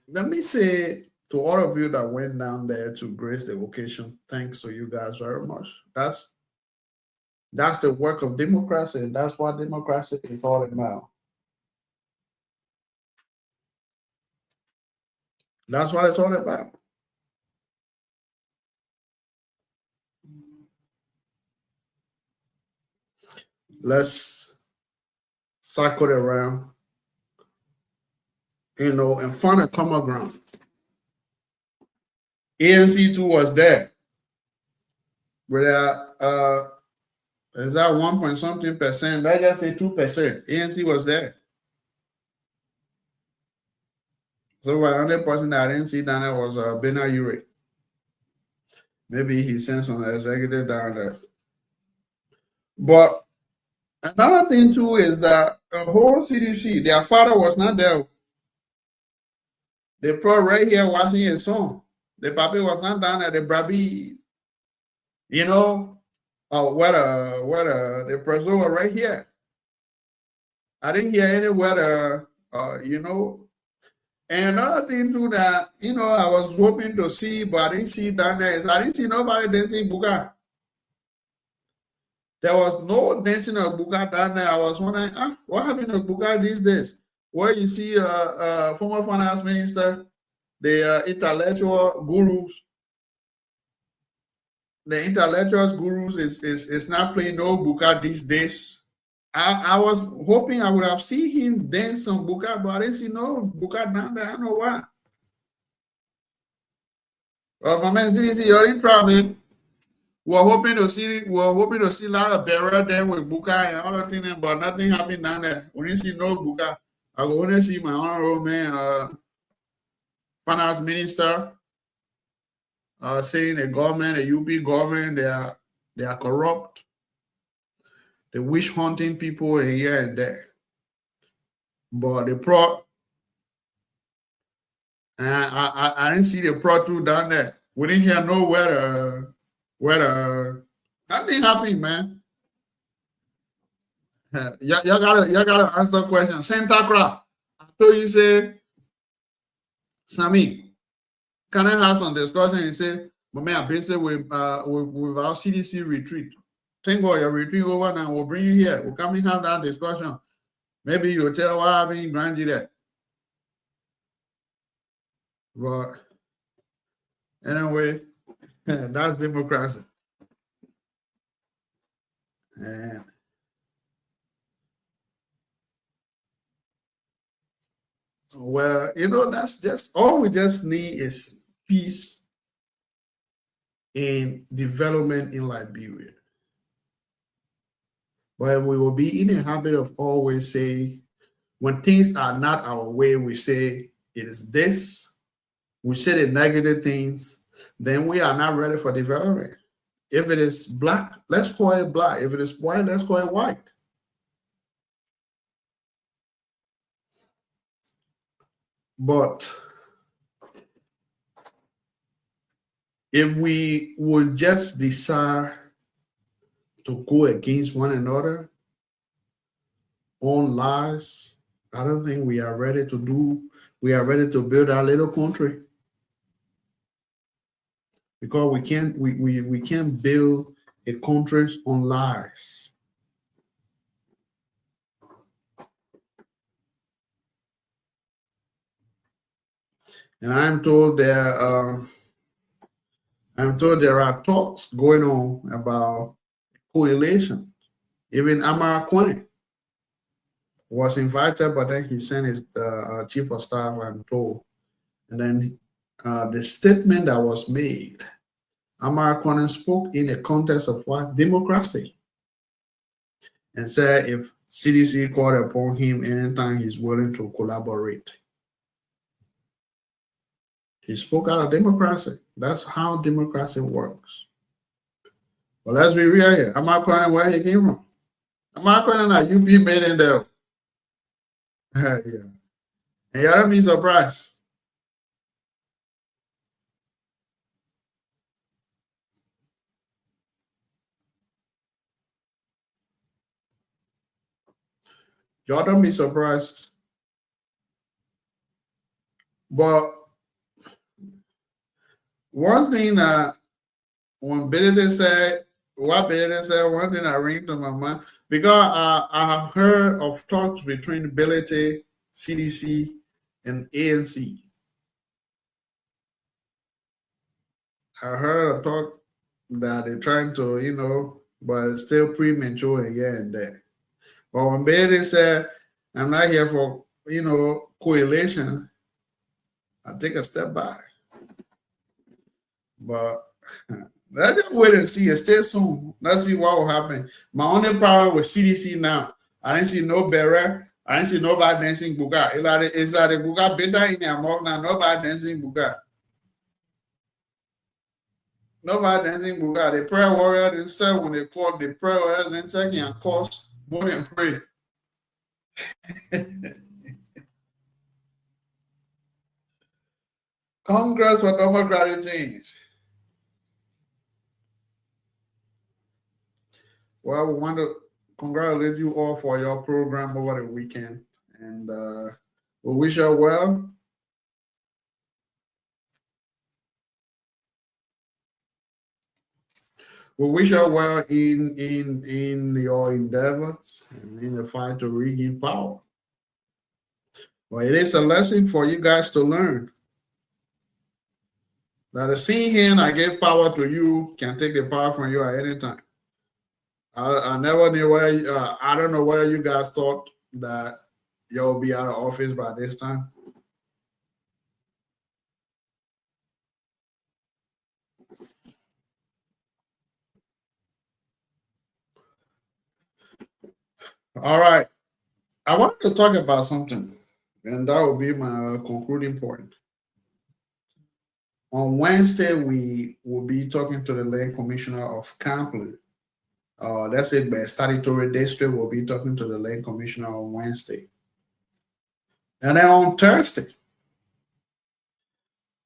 B: let me say to all of you that went down there to grace the occasion, thanks to you guys very much. That's the work of democracy, and that's what democracy is all about. That's what it's all about. Let's cycle it around, and find a common ground. ANC too was there. With is that 1 point something percent? Let's just say 2%. ANC was there. So the only person that I didn't see down there was Bena Ure. Maybe he sent some executive down there. But another thing too is that the whole CDC, their father was not there. They brought right here watching his son. The papi was not down there. The brabi, the president was right here. I didn't hear anywhere, And another thing too that, I was hoping to see, but I didn't see down there, is I didn't see nobody dancing buka. There was no dancing of buka down there. I was wondering, what happened to buka these days? Where you see former finance minister, the intellectual gurus, is not playing no buka these days. I was hoping I would have seen him dance some buka, but I didn't see no buka down there. I don't know why. Well, my man, you're in trouble, man. We're hoping to see a lot of barrel there with buka and other things, but nothing happened down there. We didn't see no buka. I will only see my honorable man, finance minister, saying the government, the UP government, they are corrupt. They wish hunting people here and there. But the pro, I didn't see the pro too down there. We didn't hear no where nothing happened, man. Y'all gotta answer question. Santa Cruz. So you say, Sammy, can I have some discussion? You say, but man, I'm busy with our CDC retreat. Thank God your retreat over now. We'll bring you here. We'll come and have that discussion. Maybe you'll tell what happened in Grand there. But anyway, that's democracy. And Well, that's just all we just need is peace and development in Liberia. But we will be in a habit of always saying, when things are not our way, we say it is this. We say the negative things, then we are not ready for development. If it is black, let's call it black. If it is white, let's call it white. But if we would just decide to go against one another on lies, I don't think we are ready to build our little country. Because we can't build a country on lies. And I'm told there are talks going on about coalition. Even Amara Kone was invited, but then he sent his chief of staff, I'm told. And then the statement that was made, Amara Kone spoke in the context of what? Democracy. And said if CDC called upon him anytime he's willing to collaborate. He spoke out of democracy. That's how democracy works. Well, let's be real here. I'm not calling where he came from. I'm not calling that UP made in there. Yeah. And you don't be surprised. Y'all don't be surprised. But one thing that when Benedict said, one thing that rang to my mind, because I have heard of talks between Ability, CDC, and ANC. I heard a talk that they're trying to, but it's still premature and there. But when Benedict said, I'm not here for, coalition, I take a step back. But let's just wait and see. Stay soon. Let's see what will happen. My only problem with CDC now, I didn't see no barrier. I didn't see nobody dancing buga. It's like the buga better in their mouth now. Nobody dancing buga. Nobody dancing buga. The prayer warrior, they said when they called the prayer warrior, then say can cause more than pray. Congress for democratic change. Well, we want to congratulate you all for your program over the weekend. And we wish you well. We wish you well in your endeavors and in the fight to regain power. Well, it is a lesson for you guys to learn. That the same hand I gave power to you can take the power from you at any time. I never knew whether I don't know whether you guys thought that you'll be out of office by this time. All right. I wanted to talk about something, and that will be my concluding point. On Wednesday, we will be talking to the land commissioner of Campley. Let's say by statutory district, we'll be talking to the land commissioner on Wednesday. And then on Thursday,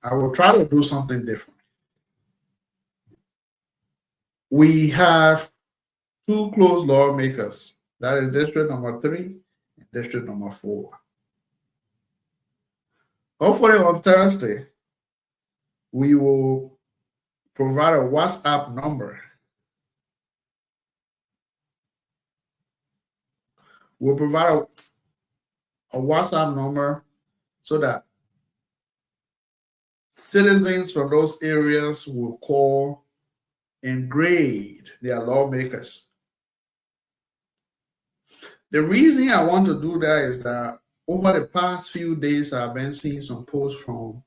B: I will try to do something different. We have two close lawmakers. That is district number 3 and district number 4. Hopefully on Thursday, we will provide a WhatsApp number. We'll provide a WhatsApp number so that citizens from those areas will call and grade their lawmakers. The reason I want to do that is that over the past few days, I've been seeing some posts from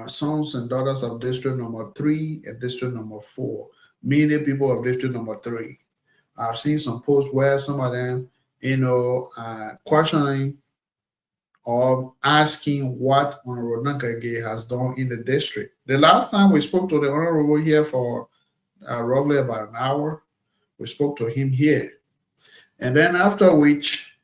B: sons and daughters of district number 3 and district number 4, meaning people of district number 3. I've seen some posts where some of them, questioning or asking what Honorable Nankage has done in the district. The last time we spoke to the Honorable here for roughly about an hour, we spoke to him here. And then after which,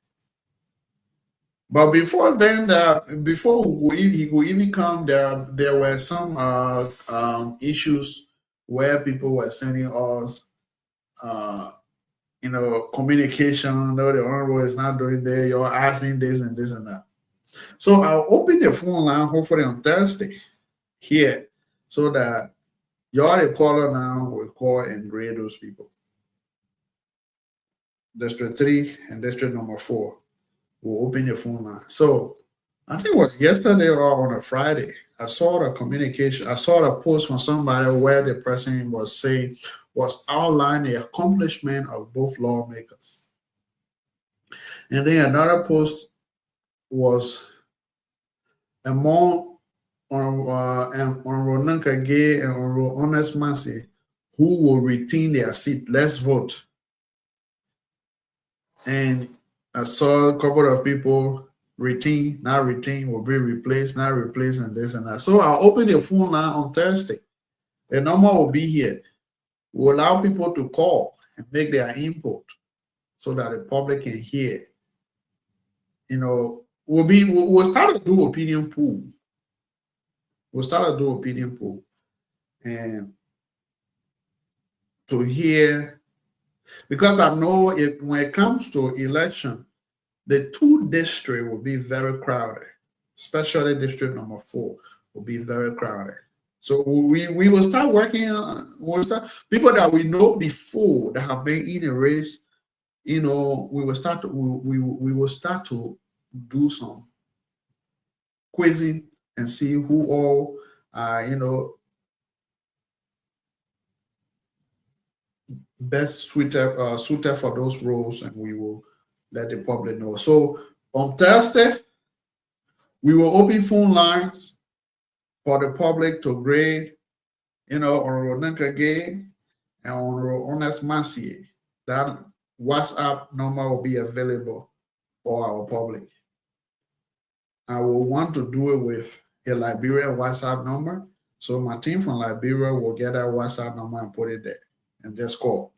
B: but before then, before he could even come, there were some issues where people were sending us, communication. No, the honorable is not doing there. You're asking this and this and that. So I'll open the phone line hopefully on Thursday here, so that you're the caller now will call and grade those people. District 3 and district number 4 will open the phone line. So I think it was yesterday or on a Friday, I saw the communication, I saw the post from somebody where the person was outlining the accomplishment of both lawmakers. And then another post was among Honorable Nankage and Honorable Honest Mansi, who will retain their seat. Let's vote. And I saw a couple of people retain, not retain, will be replaced, not replaced, and this and that. So I'll open the phone line on Thursday. The number will be here. We'll allow people to call and make their input so that the public can hear. We'll start to do opinion pool. And to hear, because I know when it comes to election, the 2 districts will be very crowded, especially district number 4 will be very crowded. So we will start working on people that we know before that have been in a race. We will start to do some quizzing and see who all best suited for those roles, and we will let the public know. So on Thursday, we will open phone lines for the public to grade, Honorable Nankage and Honorable Honest Mansi. That WhatsApp number will be available for our public. I will want to do it with a Liberian WhatsApp number. So my team from Liberia will get that WhatsApp number and put it there and just call.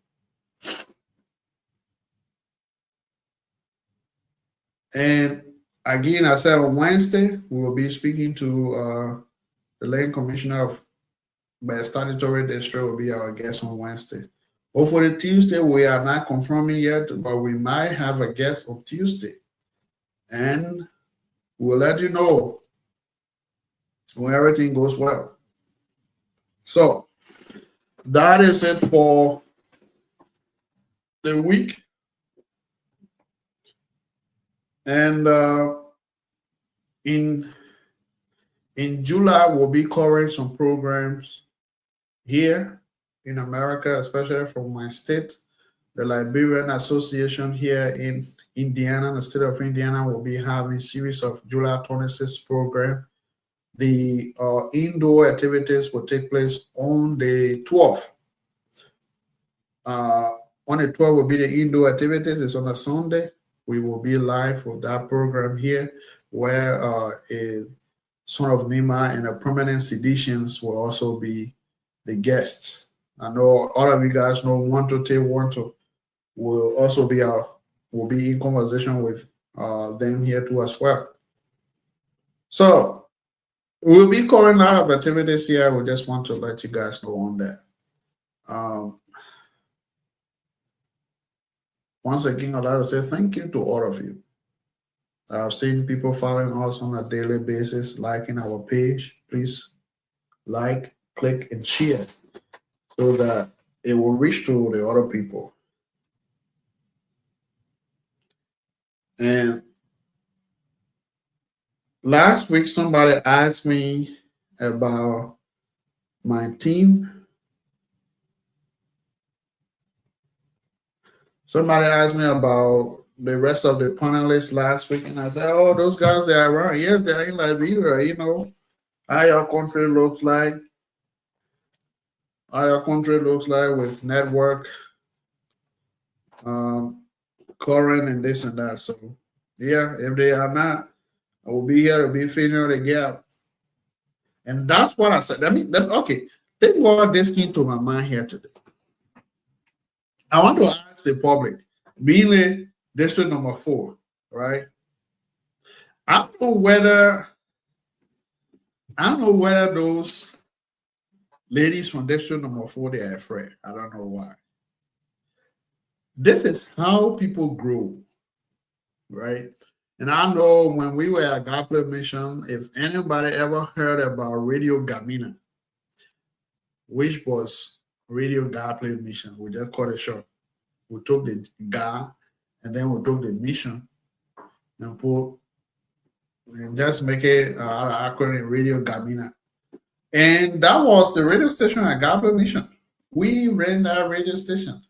B: And again, I said on Wednesday, we will be speaking to the Land Commissioner of the Statutory District will be our guest on Wednesday. Hopefully Tuesday, we are not confirming yet, but we might have a guest on Tuesday. And we'll let you know when everything goes well. So that is it for the week. And in July, we'll be covering some programs here in America, especially from my state. The Liberian Association here in Indiana, the state of Indiana, will be having a series of July 26th program. The indoor activities will take place on the 12th. On the 12th will be the indoor activities. It's on a Sunday. We will be live with that program here, where a son of Nima and a permanent seditions will also be the guests. I know all of you guys know 122 will also be will be in conversation with them here too as well. So we'll be calling a lot of activities here. We just want to let you guys know on that. Once again, I'd like to say thank you to all of you. I've seen people following us on a daily basis, liking our page. Please like, click, and share so that it will reach to the other people. And last week, somebody asked me about my team. Somebody asked me about the rest of the panelists last week, and I said, "Oh, those guys they are around. Yes, they're in Liberia. You know how your country looks like. How your country looks like with network, um, current, and this and that. So, yeah, if they are not, I will be here to be filling the gap." And that's what I said. Okay. Think what this came to my mind here today. I want to ask the public, mainly District Number 4, right? I don't know whether those ladies from District Number 4 they are afraid. I don't know why. This is how people grow, right? And I know when we were at Gospel Mission, if anybody ever heard about Radio Gamina, which was Radio Gospel Mission, we just cut it short. We took the Ga and then we took the mission and put and just make it acronym Radio Gamina. And that was the radio station at Gospel Mission. We ran that radio station.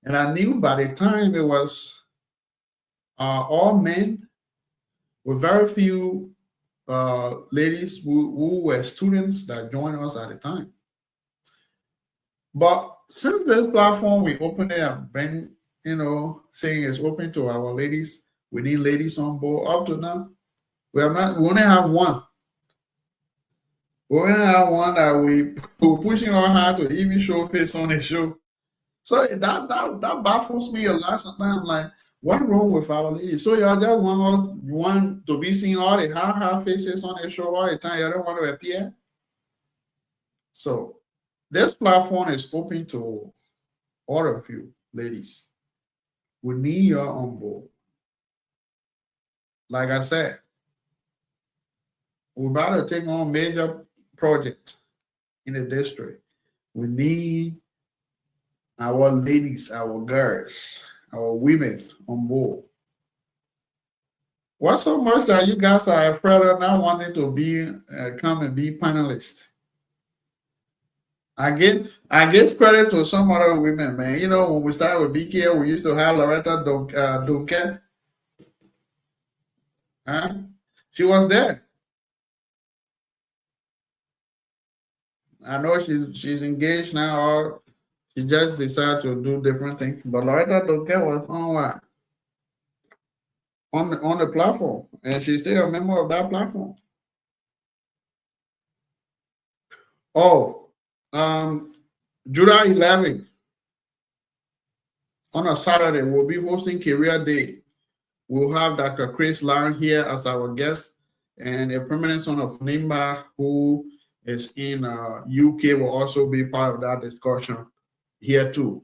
B: And I knew by the time it was all men with very few ladies who were students that joined us at the time. But since this platform, we opened it up, been, saying it's open to our ladies. We need ladies on board. Up to now, we only have one. We only have one that we're pushing our hard to even show face on the show. So that baffles me a lot. Sometimes I'm like, what's wrong with our ladies? So y'all just want to be seeing all the hard faces on the show all the time. You don't want to appear. So this platform is open to all of you, ladies. We need you on board. Like I said, we're about to take on major project in the district. We need our ladies, our girls, our women on board. What's so much that you guys are afraid of not wanting to be come and be panelists? I give credit to some other women, man. When we started with BK, we used to have Loretta Duncan. She was there. I know she's engaged now, or she just decided to do different things. But Loretta Duncan was on the platform, and she's still a member of that platform. Oh, July 11 on a Saturday, we'll be hosting Career Day. We'll have Dr. Chris Lang here as our guest, and a permanent son of Nimba who is in UK will also be part of that discussion here too.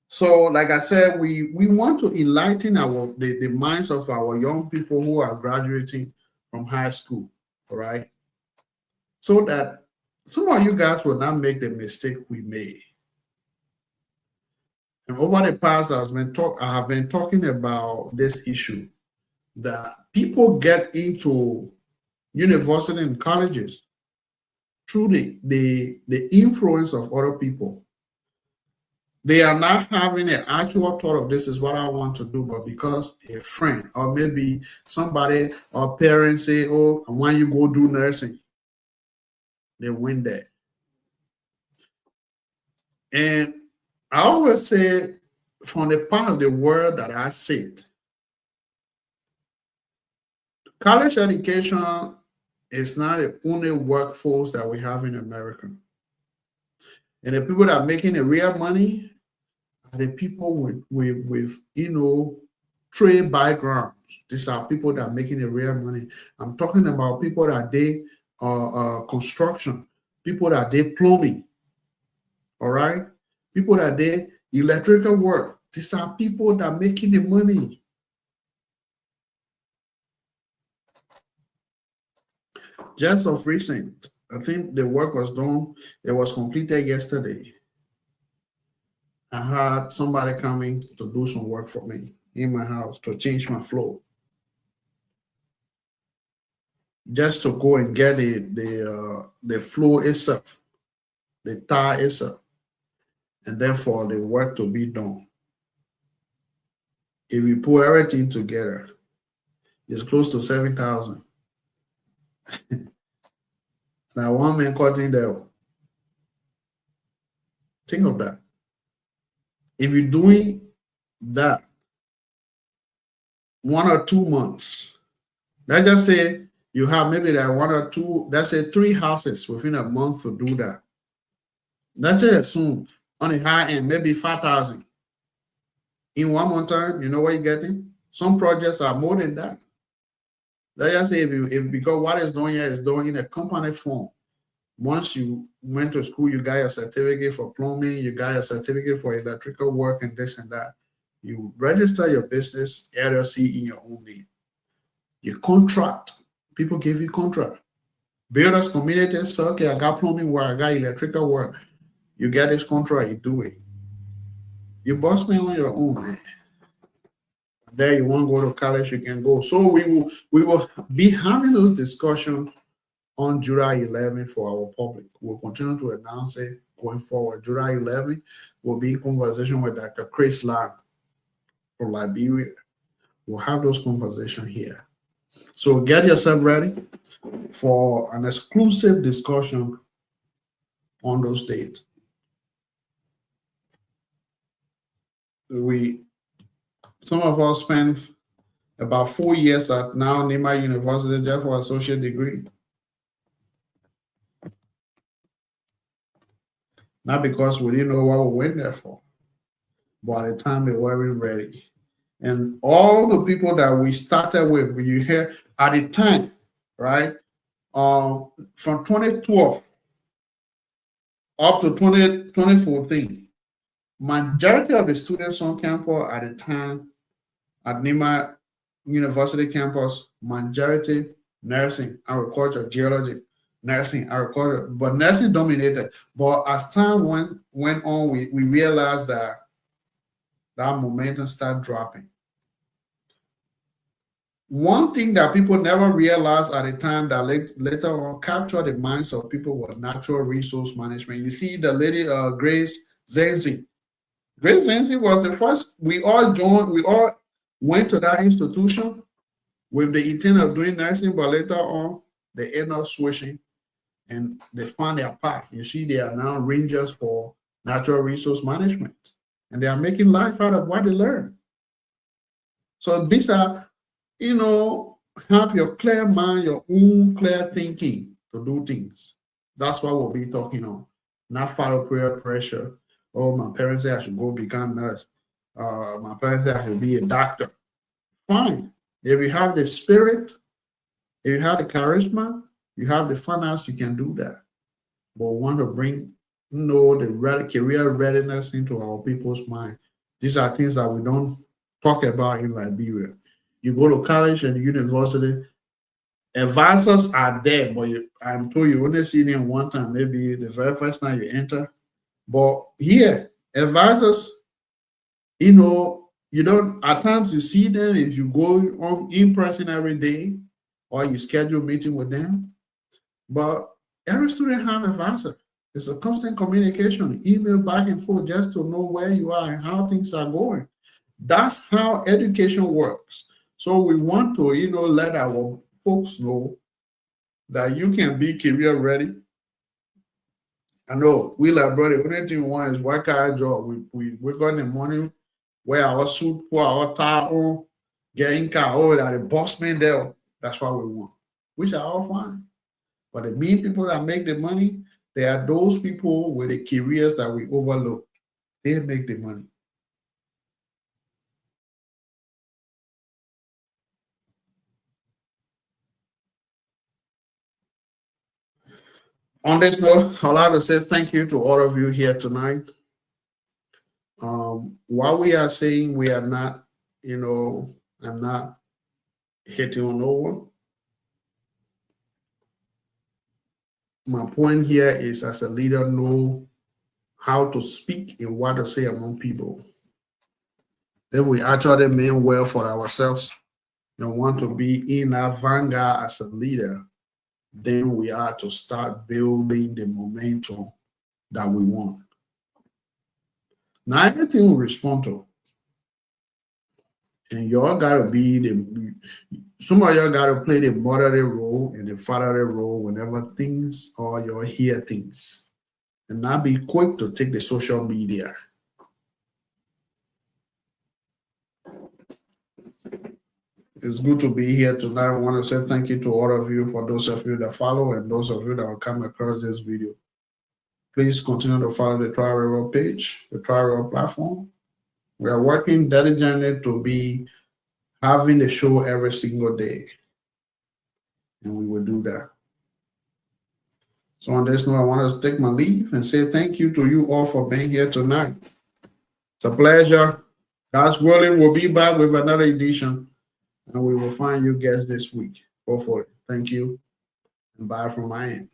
B: So, like I said, we want to enlighten the minds of our young people who are graduating from high school, all right? So that some of you guys will not make the mistake we made. And over the past, I have been talking about this issue that people get into university and colleges through the influence of other people. They are not having an actual thought of this is what I want to do, but because a friend or maybe somebody or parents say, oh, I want you to go do nursing, they went there. And I always say, from the part of the world that I sit, college education is not the only workforce that we have in America. And the people that are making the real money are the people with trade backgrounds. These are people that are making the real money. I'm talking about people that they construction, people that they plumbing, all right? People that they electrical work. These are people that are making the money. Just of recent, I think the work was done. It was completed yesterday. I had somebody coming to do some work for me in my house to change my floor. Just to go and get the floor itself, the tile itself, and then for the work to be done. if you put everything together, it's close to 7,000. Now, one man cutting there. Think of that. If you're doing that 1 or 2 months, let's just say you have maybe that 1 or 2, let's say 3 houses within a month to do that. Let's just assume on the high end, maybe 5,000. In 1 month time, you know what you're getting? Some projects are more than that. Let's just say if because what it's doing here is doing in a company form. Once you went to school, you got your certificate for plumbing, you got your certificate for electrical work and this and that. You register your business LLC in your own name. You contract. People give you contract. Builders, communities say, okay, I got plumbing work, I got electrical work. You get this contract, you do it. You boss me on your own, man. There you want to go to college, you can go. So we will be having those discussions on July 11th for our public. We'll continue to announce it going forward. July 11th, we'll be in conversation with Dr. Chris Lang from Liberia. We'll have those conversations here. So get yourself ready for an exclusive discussion on those dates. Some of us spent about 4 years at now Nima University just for associate degree. Not because we didn't know what we went there for, but at the time they weren't ready. And all the people that we started with, you hear at the time, right? From 2012 up to 2014, majority of the students on campus at the time at Nima University campus, majority nursing, agriculture, geology, nursing, agriculture, but nursing dominated. But as time went on, we realized that momentum started dropping. One thing that people never realized at the time that later on captured the minds of people was natural resource management. You see the lady Grace Zenzi. Grace Zenzi was the first. We all went to that institution with the intent of doing nursing, but later on they end up switching and they found their path. You see, they are now rangers for natural resource management, and they are making life out of what they learn. So these are, have your clear mind, your own clear thinking to do things. That's what we'll be talking on. Not follow peer pressure. Oh, my parents say I should go become a nurse. My parents say I should be a doctor. Fine. If you have the spirit, if you have the charisma, you have the finance, you can do that. But we want to bring, the career readiness into our people's mind. These are things that we don't talk about in Liberia. You go to college and university, advisors are there, but I'm told you only see them one time, maybe the very first time you enter. But here, advisors, you don't, at times you see them if you go on in person every day or you schedule a meeting with them. But every student have advisor. It's a constant communication, email back and forth just to know where you are and how things are going. That's how education works. So we want to, let our folks know that you can be career ready. I know we like brother, only thing we want is work our job. We wake up in the morning, wear our suit, pour our tie on, get in car, that the boss man there. That's what we want, which are all fine. But the main people that make the money, they are those people with the careers that we overlook. They make the money. On this note, I'd like to say thank you to all of you here tonight. While we are saying we are not, I'm not hitting on no one. My point here is, as a leader, know how to speak and what to say among people. If we actually mean well for ourselves and want to be in our vanguard as a leader, then we are to start building the momentum that we want. Now, everything we respond to. And y'all gotta be some of y'all gotta play the motherly role and the fatherly role whenever things or y'all hear things. And not be quick to take the social media. It's good to be here tonight. I want to say thank you to all of you, for those of you that follow and those of you that will come across this video. Please continue to follow the Twah River page, the Twah River platform. We are working diligently to be having the show every single day. And we will do that. So on this note, I want to take my leave and say thank you to you all for being here tonight. It's a pleasure. God's willing, we'll be back with another edition. And we will find you guys this week, hopefully. Thank you. And bye from my end.